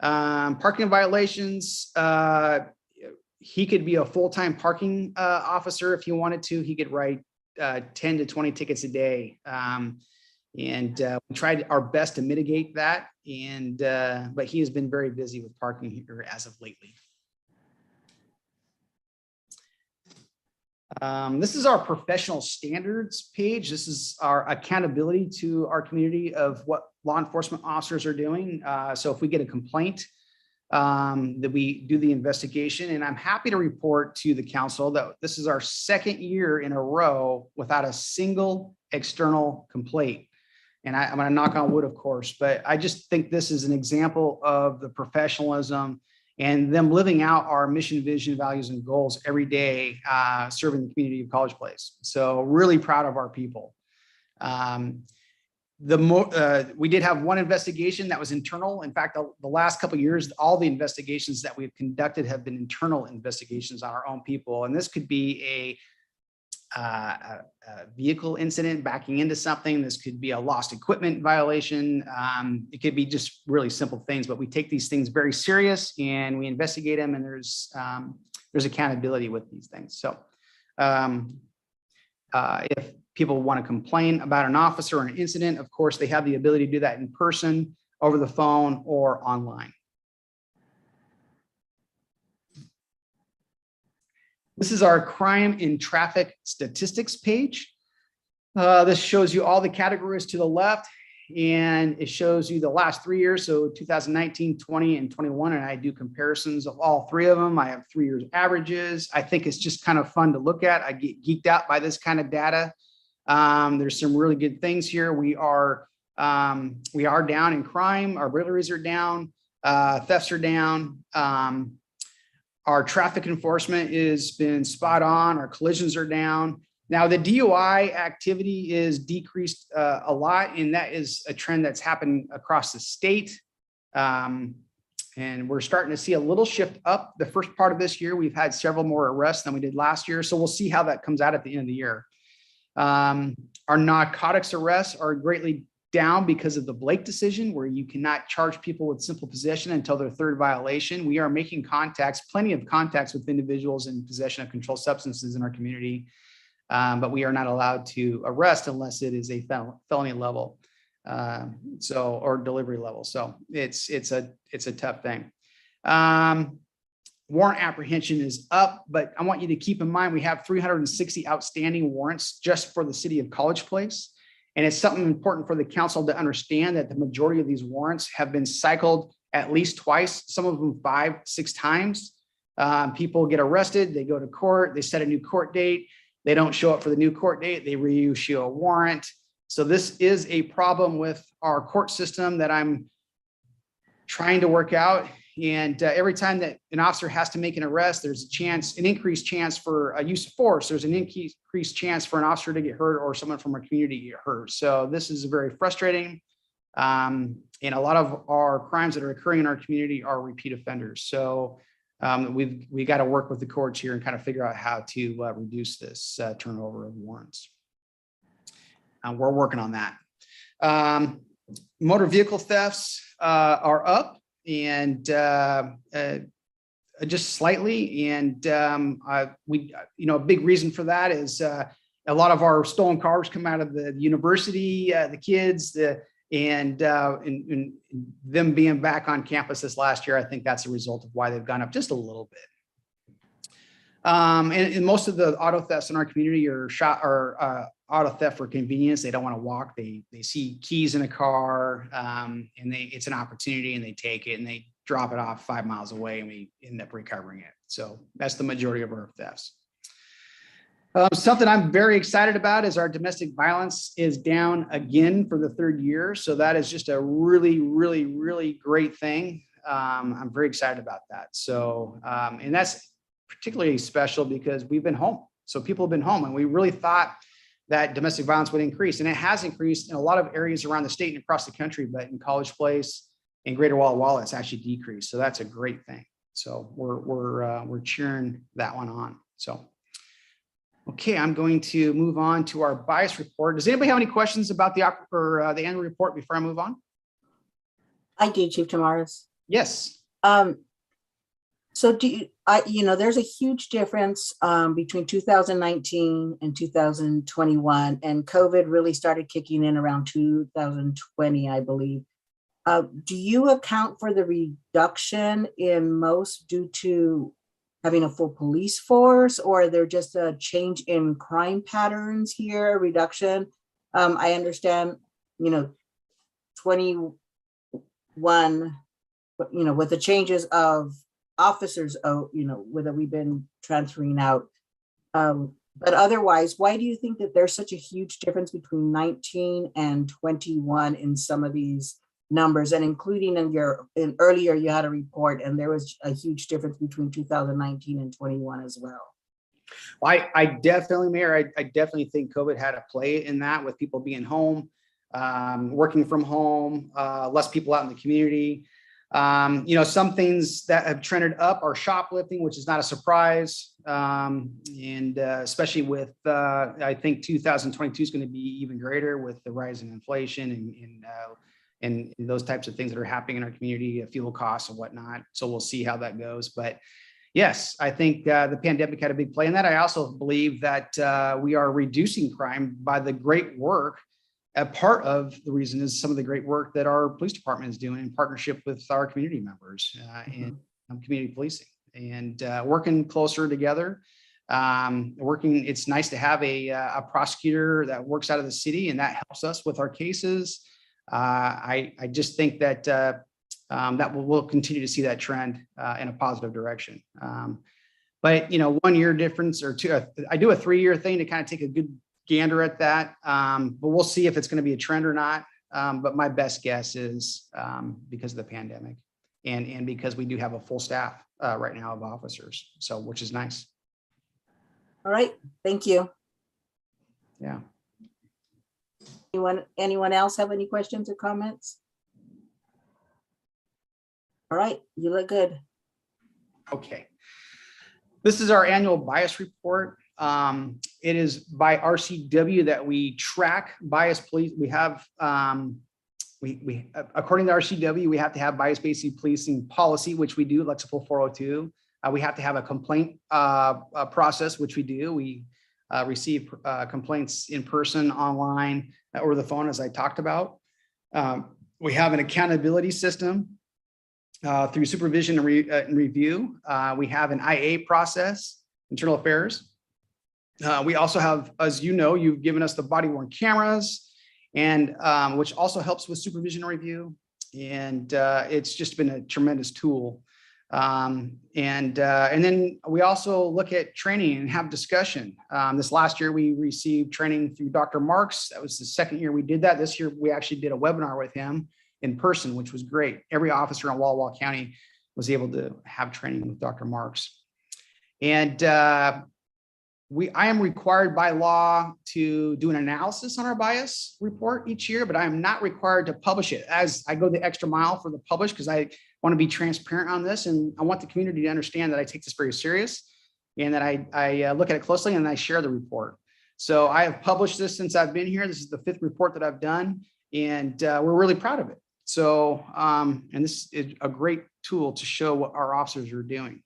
Parking violations, he could be a full-time parking officer if he wanted to. He could write 10 to 20 tickets a day. And we tried our best to mitigate that, and but he has been very busy with parking here as of lately. This is our professional standards page. This is our accountability to our community of what law enforcement officers are doing. So if we get a complaint, that we do the investigation, and I'm happy to report to the council that this is our 2nd year in a row without a single external complaint. And I'm going to knock on wood, of course, but I just think this is an example of the professionalism and them living out our mission, vision, values, and goals every day, serving the community of College Place. So really proud of our people. We did have one investigation that was internal. In fact, the last couple of years, all the investigations that we've conducted have been internal investigations on our own people. And this could be a vehicle incident backing into something. This could be a lost equipment violation. It could be just really simple things, but we take these things very serious and we investigate them, and there's accountability with these things. So if people want to complain about an officer or an incident, of course, they have the ability to do that in person, over the phone, or online. This is our crime in traffic statistics page. This shows you all the categories to the left, and it shows you the last 3 years, so 2019, 20, and 21, and I do comparisons of all three of them. I have 3 years averages. I think it's just kind of fun to look at. I get geeked out by this kind of data. There's some really good things here. We are down in crime. Our burglaries are down. Thefts are down. Our traffic enforcement has been spot on. Our collisions are down. Now, the DUI activity is decreased a lot, and that is a trend that's happened across the state. And we're starting to see a little shift up. The first part of this year, we've had several more arrests than we did last year. So we'll see how that comes out at the end of the year. Our narcotics arrests are greatly down because of the Blake decision, where you cannot charge people with simple possession until their third violation. We are making contacts, plenty of contacts with individuals in possession of controlled substances in our community. But we are not allowed to arrest unless it is a felony level, or delivery level. So it's a tough thing. Warrant apprehension is up, but I want you to keep in mind we have 360 outstanding warrants just for the city of College Place. And it's something important for the council to understand, that the majority of these warrants have been cycled at least twice, some of them 5, 6 times. People get arrested, they go to court, they set a new court date. They don't show up for the new court date, they reissue a warrant. So this is a problem with our court system that I'm trying to work out. And every time that an officer has to make an arrest, there's an increased chance for a use of force. There's an increased chance for an officer to get hurt or someone from our community to get hurt. So this is very frustrating. And a lot of our crimes that are occurring in our community are repeat offenders. So we got to work with the courts here and kind of figure out how to reduce this turnover of warrants. We're working on that. Motor vehicle thefts are up, and just slightly. And a big reason for that is a lot of our stolen cars come out of the university, the kids, and them being back on campus this last year. I think that's a result of why they've gone up just a little bit. And most of the auto thefts in our community are auto theft for convenience. They don't want to walk. They see keys in a car, and it's an opportunity, and they take it and they drop it off 5 miles away, and we end up recovering it. So that's the majority of our thefts. Something I'm very excited about is our domestic violence is down again for the 3rd year. So that is just a really, really, really great thing. I'm very excited about that. So, and that's particularly special because we've been home. So people have been home, and we really thought that domestic violence would increase, and it has increased in a lot of areas around the state and across the country, but in College Place and Greater Walla Walla, it's actually decreased. So that's a great thing. So we're cheering that one on. So, okay, I'm going to move on to our bias report. Does anybody have any questions about the annual report before I move on? I do, Chief Tamaris. Yes. So there's a huge difference between 2019 and 2021, and COVID really started kicking in around 2020, I believe. Do you account for the reduction in most due to having a full police force, or are there just a change in crime patterns here, a reduction? I understand, 21, with the changes of officers, whether we've been transferring out. But otherwise, why do you think that there's such a huge difference between 19 and 21 in some of these numbers, and including in earlier you had a report and there was a huge difference between 2019 and 21 as well? I definitely, Mayor, I definitely think COVID had a play in that, with people being home, working from home, less people out in the community. Some things that have trended up are shoplifting, which is not a surprise. And especially with, I think 2022 is going to be even greater with the rise in inflation and those types of things that are happening in our community, fuel costs and whatnot. So we'll see how that goes. But yes, I think the pandemic had a big play in that. I also believe that we are reducing crime by the great work. A part of the reason is some of the great work that our police department is doing in partnership with our community members in community policing, and working closer together. working. It's nice to have a prosecutor that works out of the city, and that helps us with our cases. I just think that that we'll continue to see that trend in a positive direction. But 1 year difference or two, I do a 3-year thing to kind of take a good gander at that. But we'll see if it's going to be a trend or not. But my best guess is because of the pandemic and because we do have a full staff right now of officers, so which is nice. All right, thank you. Yeah. Anyone else have any questions or comments? All right, you look good. Okay. This is our annual bias report. It is by RCW that we track bias police. We have, according to RCW, we have to have bias-based policing policy, which we do, Lexipol 402. We have to have a complaint process, which we do. We receive complaints in person, online, or the phone, as I talked about. We have an accountability system through supervision and review. We have an IA process, internal affairs. We also have, as you know, you've given us the body-worn cameras, and which also helps with supervision and review. And it's just been a tremendous tool. And then we also look at training and have discussion. This last year, we received training through Dr. Marks. That was the second year we did that. This year, we actually did a webinar with him in person, which was great. Every officer in Walla Walla County was able to have training with Dr. Marks. And I am required by law to do an analysis on our bias report each year, but I am not required to publish it. As I go the extra mile for the publish, because I want to be transparent on this, and I want the community to understand that I take this very serious and that I look at it closely and I share the report. So I have published this since I've been here. This is the 5th report that I've done, and we're really proud of it. So, and this is a great tool to show what our officers are doing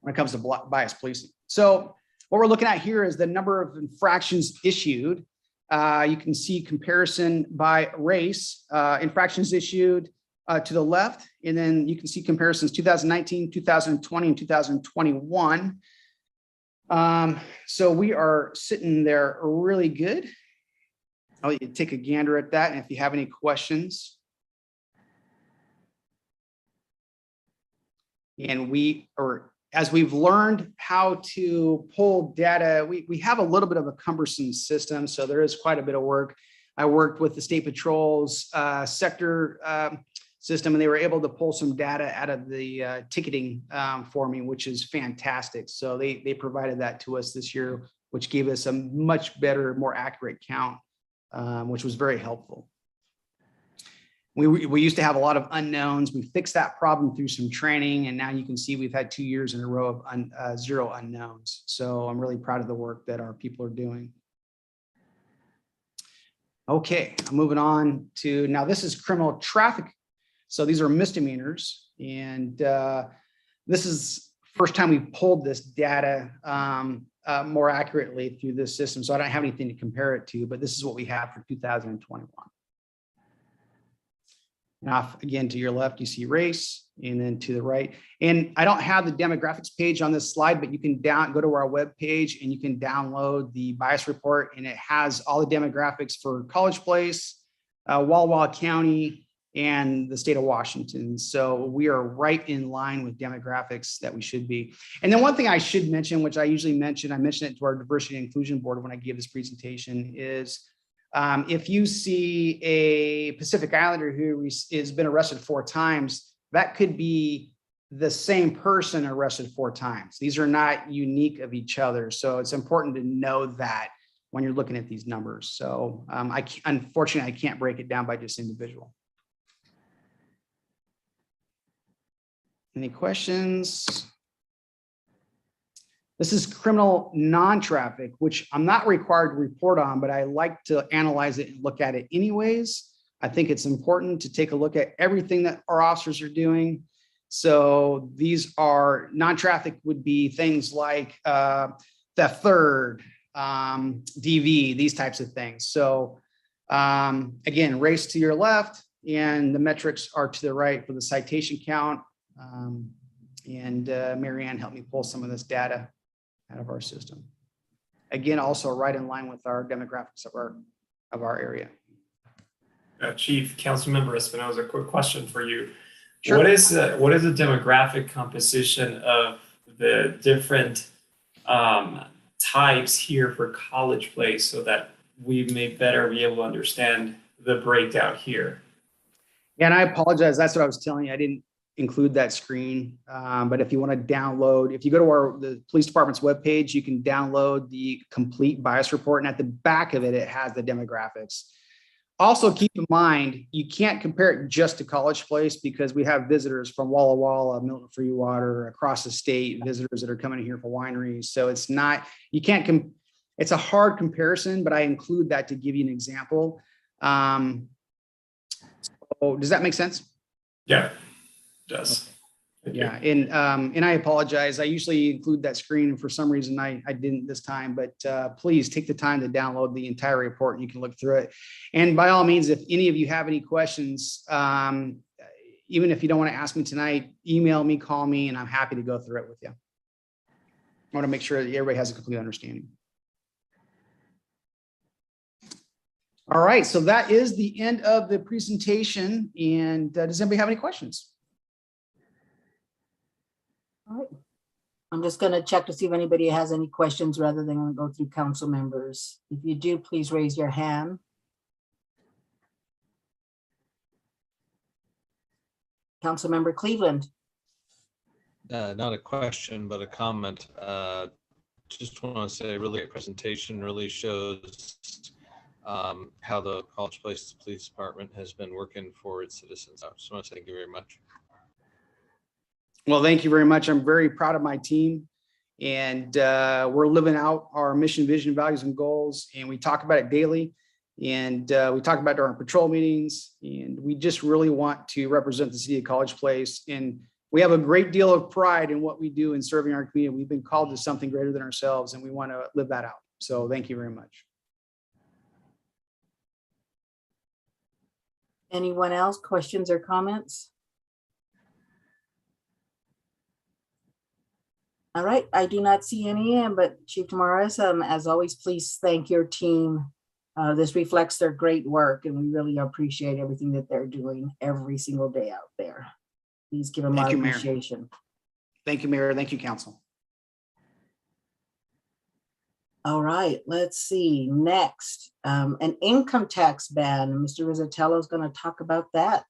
when it comes to bias policing. So what we're looking at here is the number of infractions issued. You can see comparison by race, infractions issued to the left, and then you can see comparisons 2019, 2020, and 2021. So we are sitting there really good. I'll take a gander at that, and if you have any questions. And as we've learned how to pull data, we have a little bit of a cumbersome system, so there is quite a bit of work. I worked with the State Patrol's sector system, and they were able to pull some data out of the ticketing for me, which is fantastic. So they provided that to us this year, which gave us a much better, more accurate count, which was very helpful. We used to have a lot of unknowns. We fixed that problem through some training, and now you can see we've had 2 years in a row of 0 unknowns. So I'm really proud of the work that our people are doing. Okay, I'm moving on to, now this is criminal traffic. So these are misdemeanors, and this is first time we pulled this data more accurately through this system. So I don't have anything to compare it to, but this is what we have for 2021. Now, again, to your left, you see race, and then to the right. And I don't have the demographics page on this slide, but you can go to our web page and you can download the bias report, and it has all the demographics for College Place, Walla Walla County, and the state of Washington. So we are right in line with demographics that we should be. And then one thing I should mention, which I usually mention, I mentioned it to our diversity and inclusion board when I give this presentation, is if you see a Pacific Islander who has been arrested 4 times, that could be the same person arrested 4 times. These are not unique of each other. So it's important to know that when you're looking at these numbers. So unfortunately, I can't break it down by just individual. Any questions? This is criminal non-traffic, which I'm not required to report on, but I like to analyze it and look at it anyways. I think it's important to take a look at everything that our officers are doing. So these are non-traffic would be things like theft third, DV, these types of things. So again, race to your left, and the metrics are to the right for the citation count. And Marianne helped me pull some of this data. out of our system. Again, also right in line with our demographics of our area. Chief, Councilmember Espinoza, a quick question for you. Sure. What is the demographic composition of the different types here for College Place so that we may better be able to understand the breakdown here? Yeah, and I apologize. That's what I was telling you. I didn't include that screen. But if you want to download, if you go to the police department's webpage, you can download the complete bias report. And at the back of it, it has the demographics. Also, keep in mind, you can't compare it just to College Place because we have visitors from Walla Walla, Milton Freewater, across the state, visitors that are coming here for wineries. So it's not, you can't, it's a hard comparison, but I include that to give you an example. So does that make sense? Yeah, it does. Yeah, and I apologize. I usually include that screen, and for some reason I didn't this time, but please take the time to download the entire report and you can look through it. And by all means, if any of you have any questions, even if you don't want to ask me tonight, email me, call me, and I'm happy to go through it with you. I want to make sure that everybody has a complete understanding. All right, so that is the end of the presentation. And does anybody have any questions? All right. I'm just going to check to see if anybody has any questions rather than go through council members. If you do, please raise your hand. Councilmember Cleveland. Not a question, but a comment. Just want to say, really great presentation. Really shows how the College Place Police Department has been working for its citizens. I just want to thank you very much. Well, thank you very much. I'm very proud of my team, and we're living out our mission, vision, values, and goals. And we talk about it daily, and we talk about it during patrol meetings. And we just really want to represent the city of College Place. And we have a great deal of pride in what we do in serving our community. We've been called to something greater than ourselves, and we want to live that out. So thank you very much. Anyone else? Questions or comments? All right, I do not see any, but Chief Tamaras, as always, please thank your team. This reflects their great work, and we really appreciate everything that they're doing every single day out there. Please give them our appreciation. Thank you, Mayor. Thank you, Council. All right, let's see. Next, an income tax ban. Mr. Rizzatello is going to talk about that.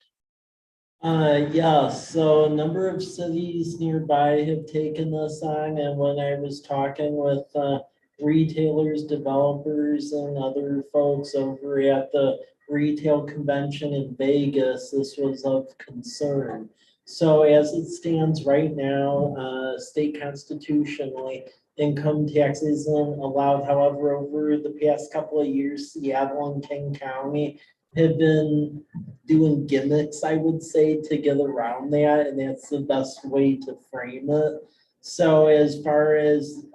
Yeah, so a number of cities nearby have taken this on, and when I was talking with retailers, developers, and other folks over at the retail convention in Vegas, this was of concern. So as it stands right now, state constitutionally, income tax isn't allowed. However, over the past couple of years, Seattle and King County have been doing gimmicks, I would say, to get around that, and that's the best way to frame it. So as far as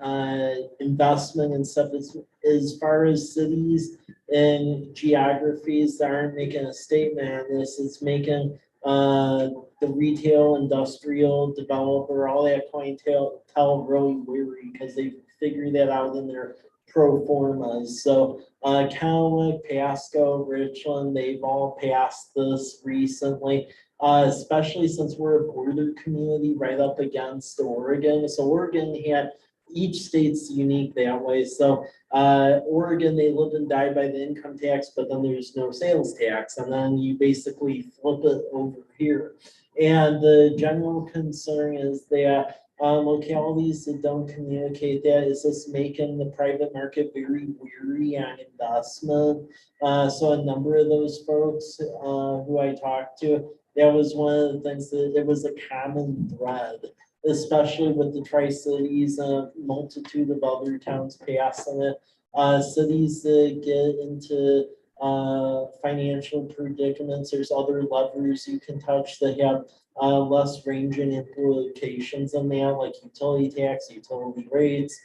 investment and stuff, as far as cities and geographies that aren't making a statement on this, it's making the retail, industrial, developer, all that clientele really weary because they figured that out in their pro formas. So Kennewick, Pasco, Richland, they've all passed this recently, especially since we're a border community right up against Oregon. So Oregon had, each state's unique that way. So Oregon, they live and die by the income tax, but then there's no sales tax. And then you basically flip it over here. And the general concern is that localities that don't communicate that is just making the private market very weary on investment. So a number of those folks who I talked to, that was one of the things that it was a common thread, especially with the Tri-Cities and a multitude of other towns passing it. Cities that get into financial predicaments, there's other levers you can touch that have less ranging implications than that, like utility tax, utility rates,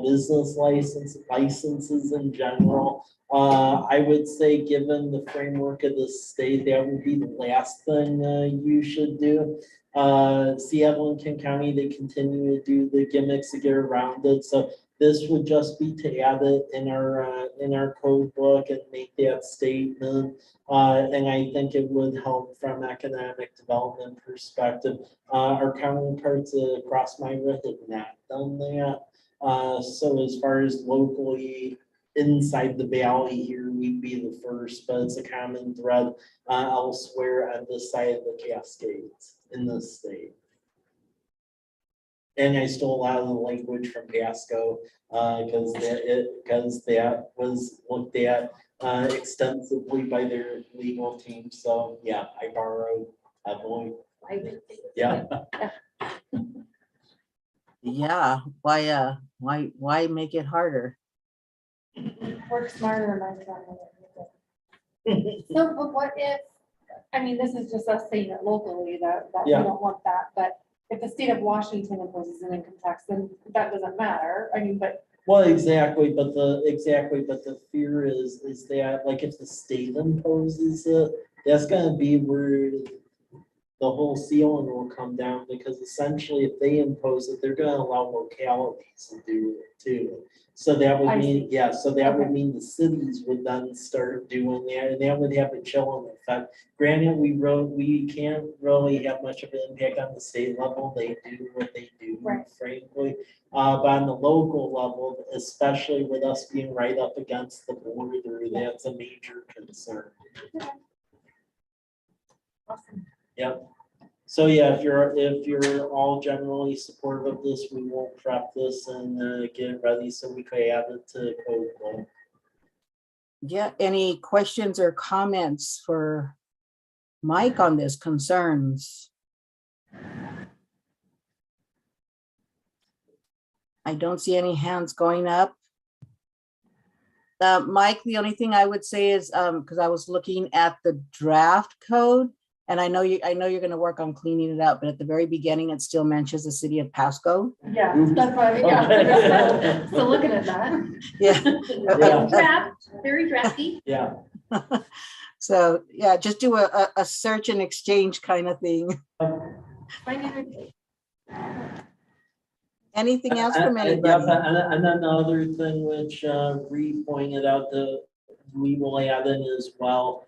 business licenses in general. I would say, given the framework of the state, that would be the last thing you should do. Seattle and Kent County, they continue to do the gimmicks to get around it. So this would just be to add it in our code book and make that statement. And I think it would help from economic development perspective. Our counterparts across Myra have not done that. So as far as locally inside the valley here, we'd be the first, but it's a common thread elsewhere on this side of the Cascades in the state. And I stole a lot of the language from Pasco because that was looked at extensively by their legal team. So yeah, I borrowed heavily. Yeah. Yeah, why make it harder? Work smarter, my son. So, but what if, I mean, this is just us saying it locally, that we Yeah. don't want that, but if the state of Washington imposes an income tax, then that doesn't matter. I mean, but Well, exactly, but the fear is that like if the state imposes it, that's gonna be where the whole ceiling will come down, because essentially if they impose it, they're gonna allow localities to do it too. So that would I mean, see. yeah, so that would Okay. mean the cities would then start doing that, and that would have a chilling effect. Granted, we can't really have much of an impact on the state level, they do what they do, Right. frankly. But on the local level, especially with us being right up against the border, that's a major concern. awesome. Yep. So yeah, if you're all generally supportive of this, we will prep this and get it ready so we can add it to code book. Yeah, any questions or comments for Mike on this, concerns? I don't see any hands going up. Mike, the only thing I would say is, because I was looking at the draft code, and I know you're gonna work on cleaning it up, but at the very beginning, it still mentions the city of Pasco. Yeah, that's why, yeah. So looking at that. Yeah. Yeah. Draft, very drafty. Yeah. So, yeah, just do a search and exchange kind of thing. Anything else from anybody? And another thing which Reed pointed out that we will add in as well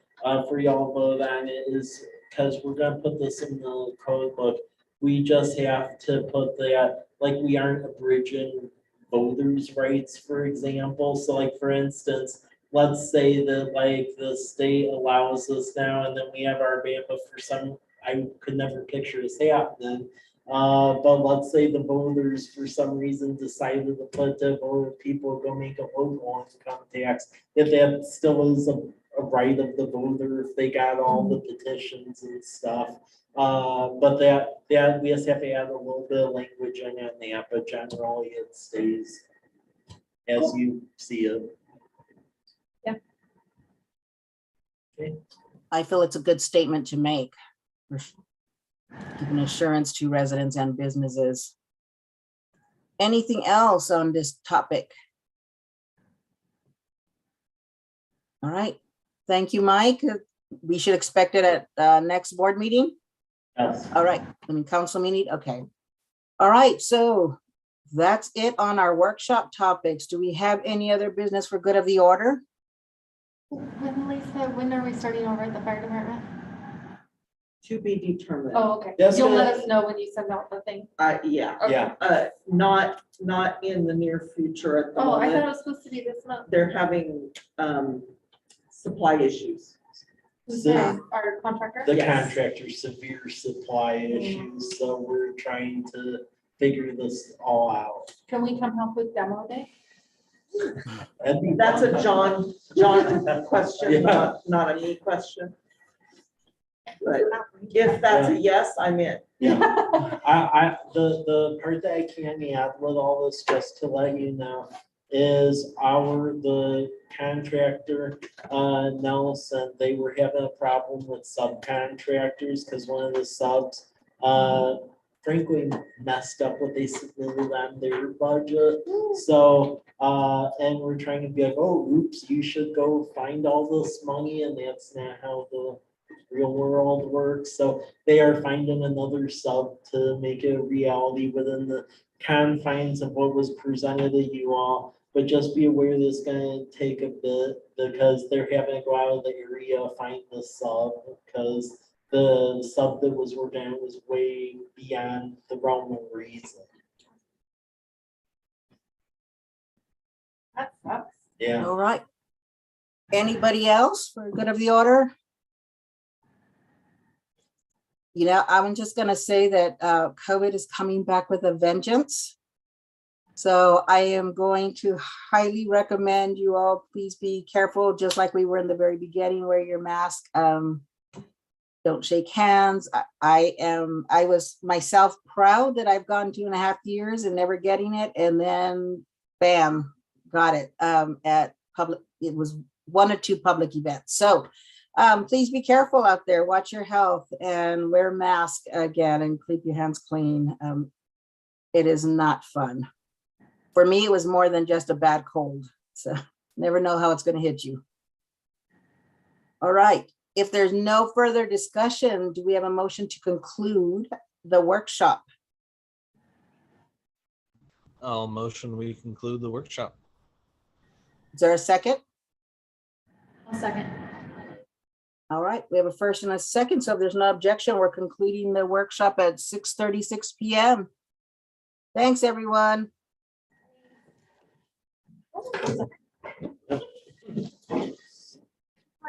for y'all vote on it is, because we're gonna put this in the code book, we just have to put that, like, we aren't abridging voters' rights, for example. So like, for instance, let's say that like the state allows us now and then we have our ban, but for some, I could never picture this happening. But let's say the voters for some reason decided to put the voter people go make a local income tax. If that still is a right of the voter, if they got all the petitions and stuff. But that we just have to add a little bit of language in on that, but generally it stays as you see it. Yeah. Okay. I feel it's a good statement to make. Giving assurance to residents and businesses. Anything else on this topic? All right, thank you, Mike. We should expect it at next board meeting. Yes. All right, I mean, council meeting, okay. All right, so that's it on our workshop topics. Do we have any other business for good of the order? When are we starting over at the fire department? To be determined. Oh, okay. That's You'll gonna- let us know when you send out the thing. Yeah, Yeah. not in the near future at the Oh, I thought it moment. was supposed to be this month. They're having supply issues. Who's So- they? Our contractor? The Yes. contractor's severe supply issues, so we're trying to figure this all out. Can we come help with demo day? That'd be That's a fun. John question, Yeah. not a me question. But if that's a yes, I'm in. Yeah, the part that I can add with all this, just to let you know, is the contractor, Nelson, they were having a problem with subcontractors, because one of the subs, frankly, messed up what they submitted on their budget. So, And we're trying to be like, oh, oops, you should go find all this money, and that's not how the real world works. So they are finding another sub to make it a reality within the confines of what was presented to you all. But just be aware this is gonna take a bit because they're having to go out of the area, find the sub, because the sub that was working on it was way beyond the realm of reason. That sucks. Yeah. All right. Anybody else for good of the order? You know, I'm just gonna say that COVID is coming back with a vengeance. So I am going to highly recommend you all, please be careful, just like we were in the very beginning, wear your mask. Don't shake hands. I was myself proud that I've gone 2.5 years and never getting it. And then bam, got it at public. It was 1 or 2 public events. So please be careful out there, watch your health and wear a mask again and keep your hands clean. It is not fun. For me, it was more than just a bad cold. So never know how it's going to hit you. All right. If there's no further discussion, do we have a motion to conclude the workshop? I'll motion we conclude the workshop. Is there a second? I'll second. All right, we have a first and a second. So if there's no objection, we're concluding the workshop at 6:36 p.m. Thanks, everyone.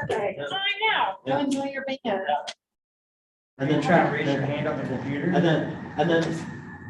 Okay. Go enjoy your bacon. And then try to raise your hand on the computer. And then